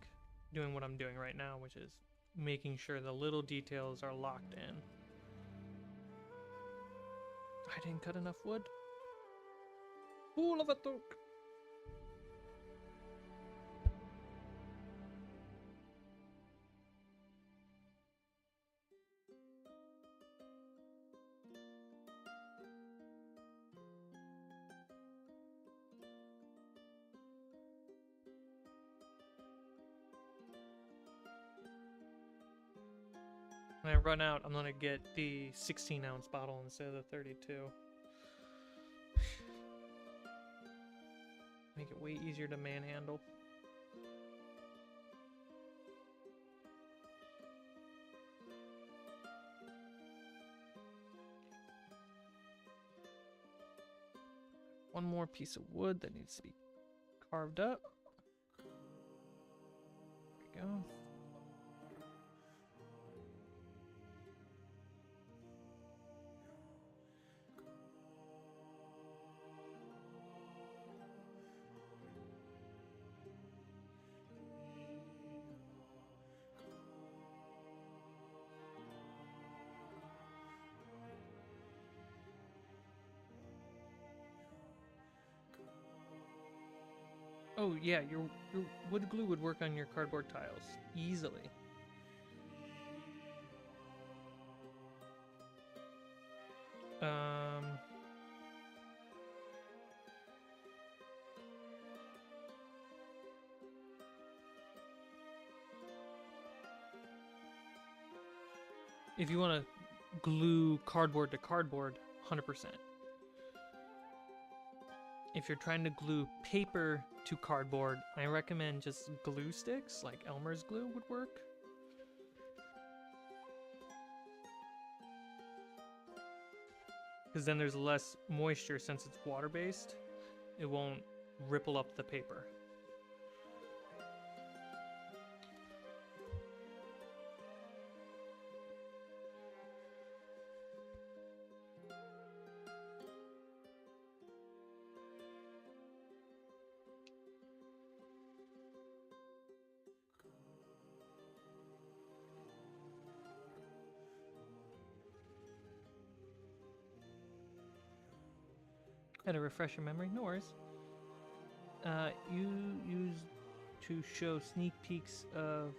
doing what I'm doing right now, which is making sure the little details are locked in. I didn't cut enough wood. Fool of a took. When I run out, I'm gonna get the 16-ounce bottle instead of the 32. Make it way easier to manhandle. One more piece of wood that needs to be carved up. There we go. Oh yeah, your wood glue would work on your cardboard tiles easily. If you want to glue cardboard to cardboard, 100%. If you're trying to glue paper to cardboard, I recommend just glue sticks, like Elmer's glue would work. Because then there's less moisture since it's water-based. It won't ripple up the paper. Had to refresh your memory, no worries. You used to show sneak peeks of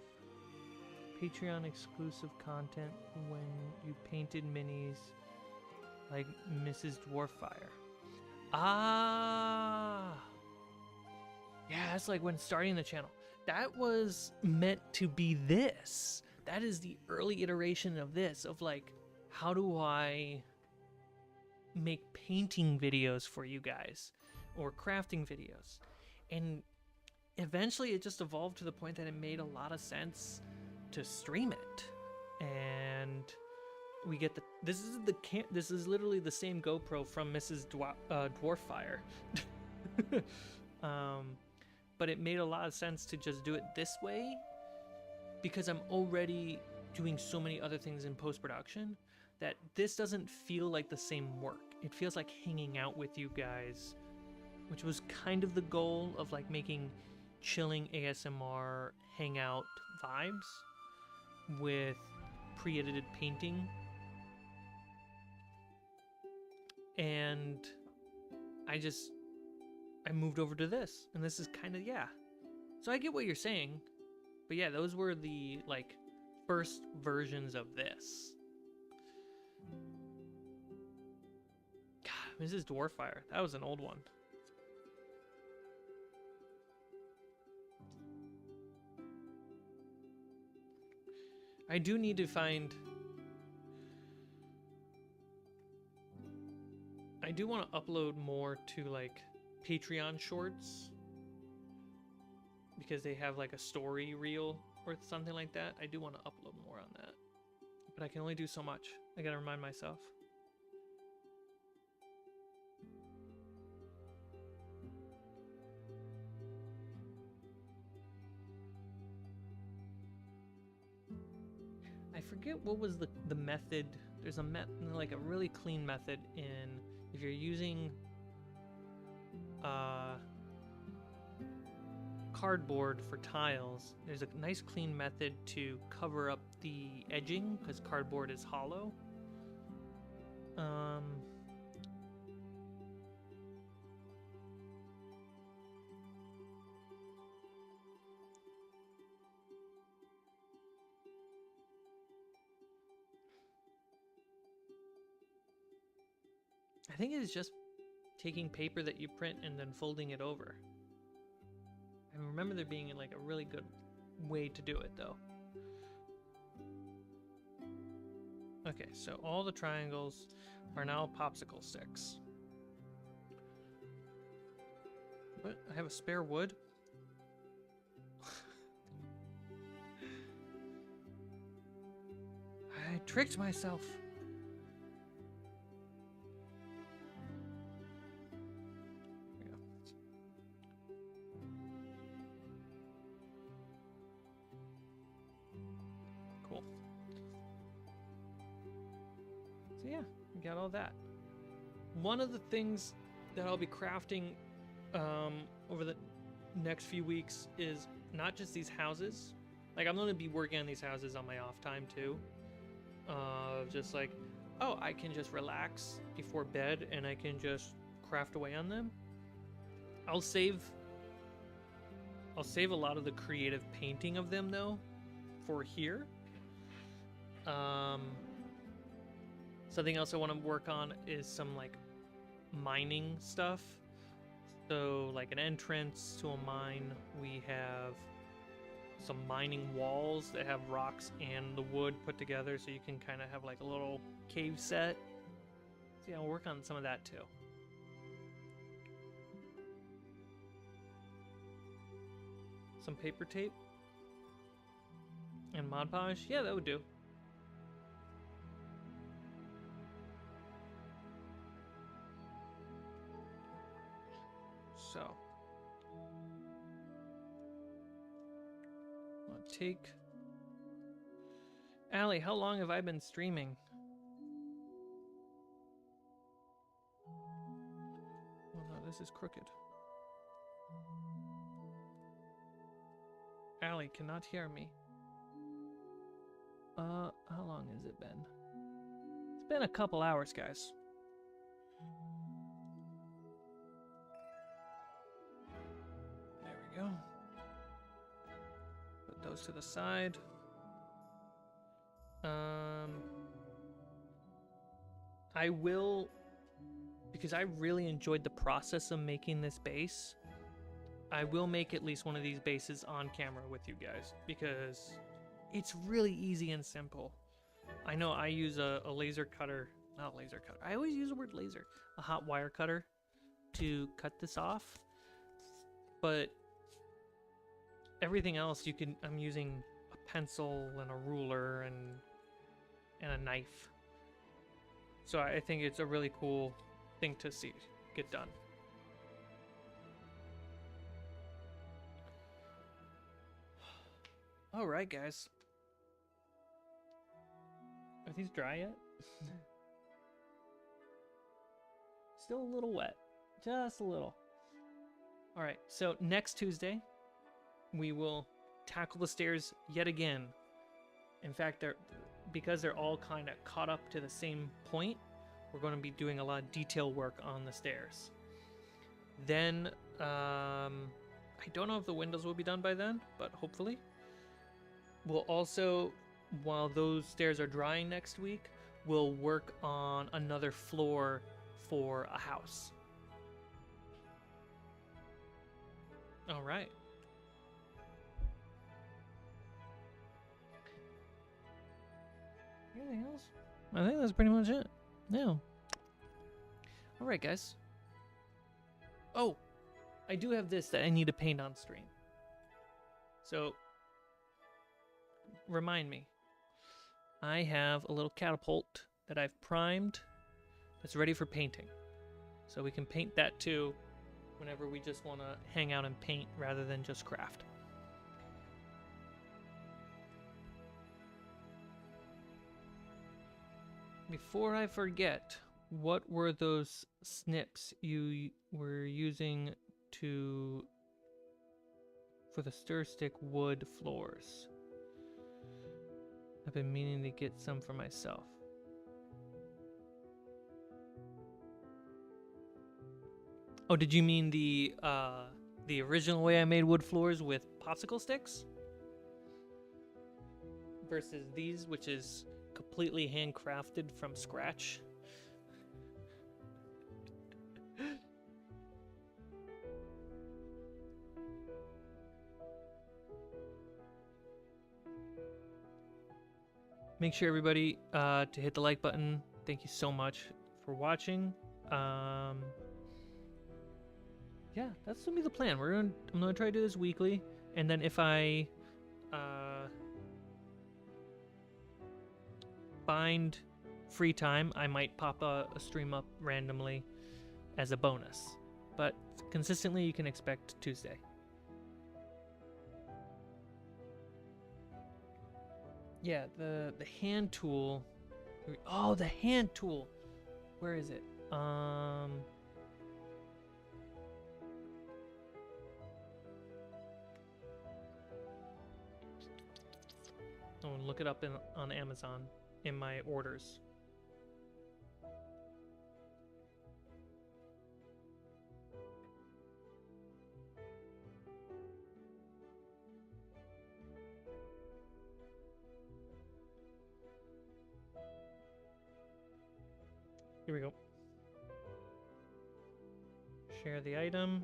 Patreon exclusive content when you painted minis like Mrs. Dwarfire. Ah! Yeah, that's like when starting the channel. That was meant to be this. That is the early iteration of this, of like, how do I make painting videos for you guys or crafting videos? And eventually it just evolved to the point that it made a lot of sense to stream it. And we get the this is literally the same GoPro from Mrs. Dwarfire. But it made a lot of sense to just do it this way because I'm already doing so many other things in post-production that this doesn't feel like the same work. It feels like hanging out with you guys, which was kind of the goal of like making chilling ASMR hangout vibes with pre-edited painting. And I moved over to this, and this is kind of, yeah. So I get what you're saying, but yeah, those were the like first versions of this. God, Mrs. Dwarfire, that was an old one. I do need to find... I do want to upload more to like Patreon shorts because they have like a story reel or something like that. I do want to upload more on that, but I can only do so much. I gotta remind myself. I forget what was the method. There's like a really clean method in if you're using cardboard for tiles. There's a nice clean method to cover up the edging because cardboard is hollow. I think it is just taking paper that you print and then folding it over. I remember there being like a really good way to do it though. Okay, so all the triangles are now popsicle sticks. What? I have a spare wood? I tricked myself. So yeah, we got all that. One of the things that I'll be crafting over the next few weeks is not just these houses. Like I'm going to be working on these houses on my off time too. Just like, oh, I can just relax before bed and I can just craft away on them. I'll save I'll save a lot of the creative painting of them though for here. Something else I want to work on is some like mining stuff. So like an entrance to a mine, we have some mining walls that have rocks and the wood put together, so you can kind of have like a little cave set. So yeah, I'll work on some of that too. Some paper tape and Mod Podge. Yeah, that would do. So, I'll take. Allie, how long have I been streaming? Oh no, this is crooked. Allie cannot hear me. How long has it been? It's been a couple hours, guys. There we go. Put those to the side. I will, because I really enjoyed the process of making this base, I will make at least one of these bases on camera with you guys, because it's really easy and simple. I know I use a laser cutter, not laser cutter, I always use the word laser, a hot wire cutter to cut this off, but everything else you can, I'm using a pencil and a ruler and a knife. So I think it's a really cool thing to see get done. All right, guys. Are these dry yet? Still a little wet. Just a little. All right, so next Tuesday, we will tackle the stairs yet again. In fact, because they're all kind of caught up to the same point, we're going to be doing a lot of detail work on the stairs. Then, I don't know if the windows will be done by then, but hopefully. We'll also, while those stairs are drying next week, we'll work on another floor for a house. All right. Anything else? I think that's pretty much it. Yeah. All right, guys. Oh, I do have this that I need to paint on stream. So, remind me. I have a little catapult that I've primed that's ready for painting. So we can paint that too whenever we just want to hang out and paint rather than just craft. Before I forget, what were those snips you were using for the stir stick wood floors? I've been meaning to get some for myself. Oh, did you mean the original way I made wood floors with popsicle sticks? Versus these, which is completely handcrafted from scratch? Make sure everybody to hit the like button. Thank you so much for watching. Yeah, that's gonna be the plan. I'm gonna try to do this weekly, and then if I find free time, I might pop a stream up randomly as a bonus. But consistently, you can expect Tuesday. Yeah, the hand tool. Oh, the hand tool. Where is it? Oh, look it up on Amazon in my orders. Here we go. Share the item.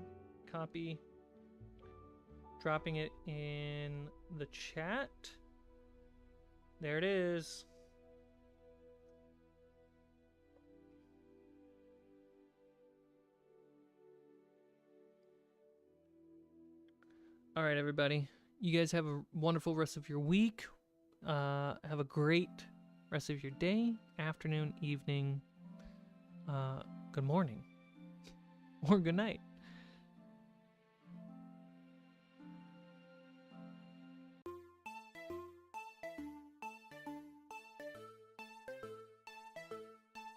Copy. Dropping it in the chat. There it is. All right, everybody. You guys have a wonderful rest of your week. Have a great rest of your day, afternoon, evening, good morning, or good night.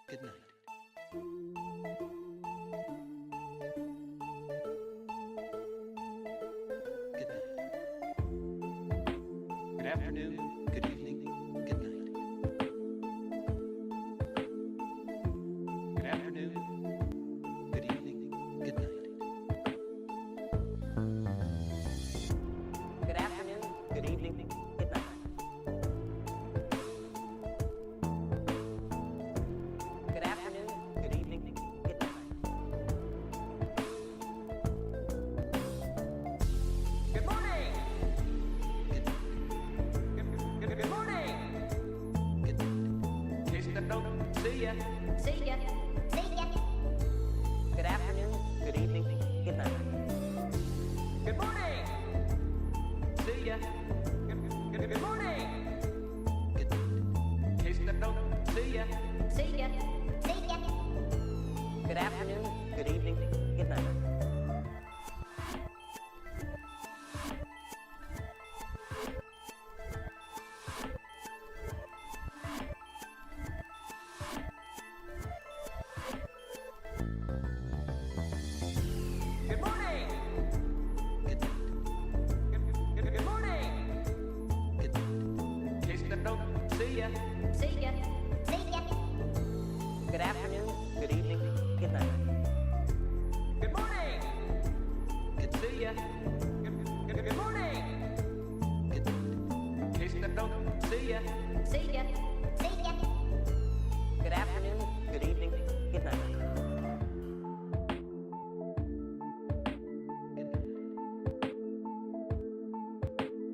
Good night. Good night. Good afternoon. Good evening. Good night. Good afternoon. Good evening. Good night. Good afternoon, good evening, good night. Good afternoon, good evening, good night. Good morning! Good night. Good morning! Good night. Case that don't see ya. See ya. See ya. Good afternoon, good evening, good night. Good morning! See ya. Good morning! Good night. Case that don't see ya. See ya. See ya. Good afternoon, good evening, good night. Good morning! Good night. Good morning! Good night. Case that don't see ya. See ya.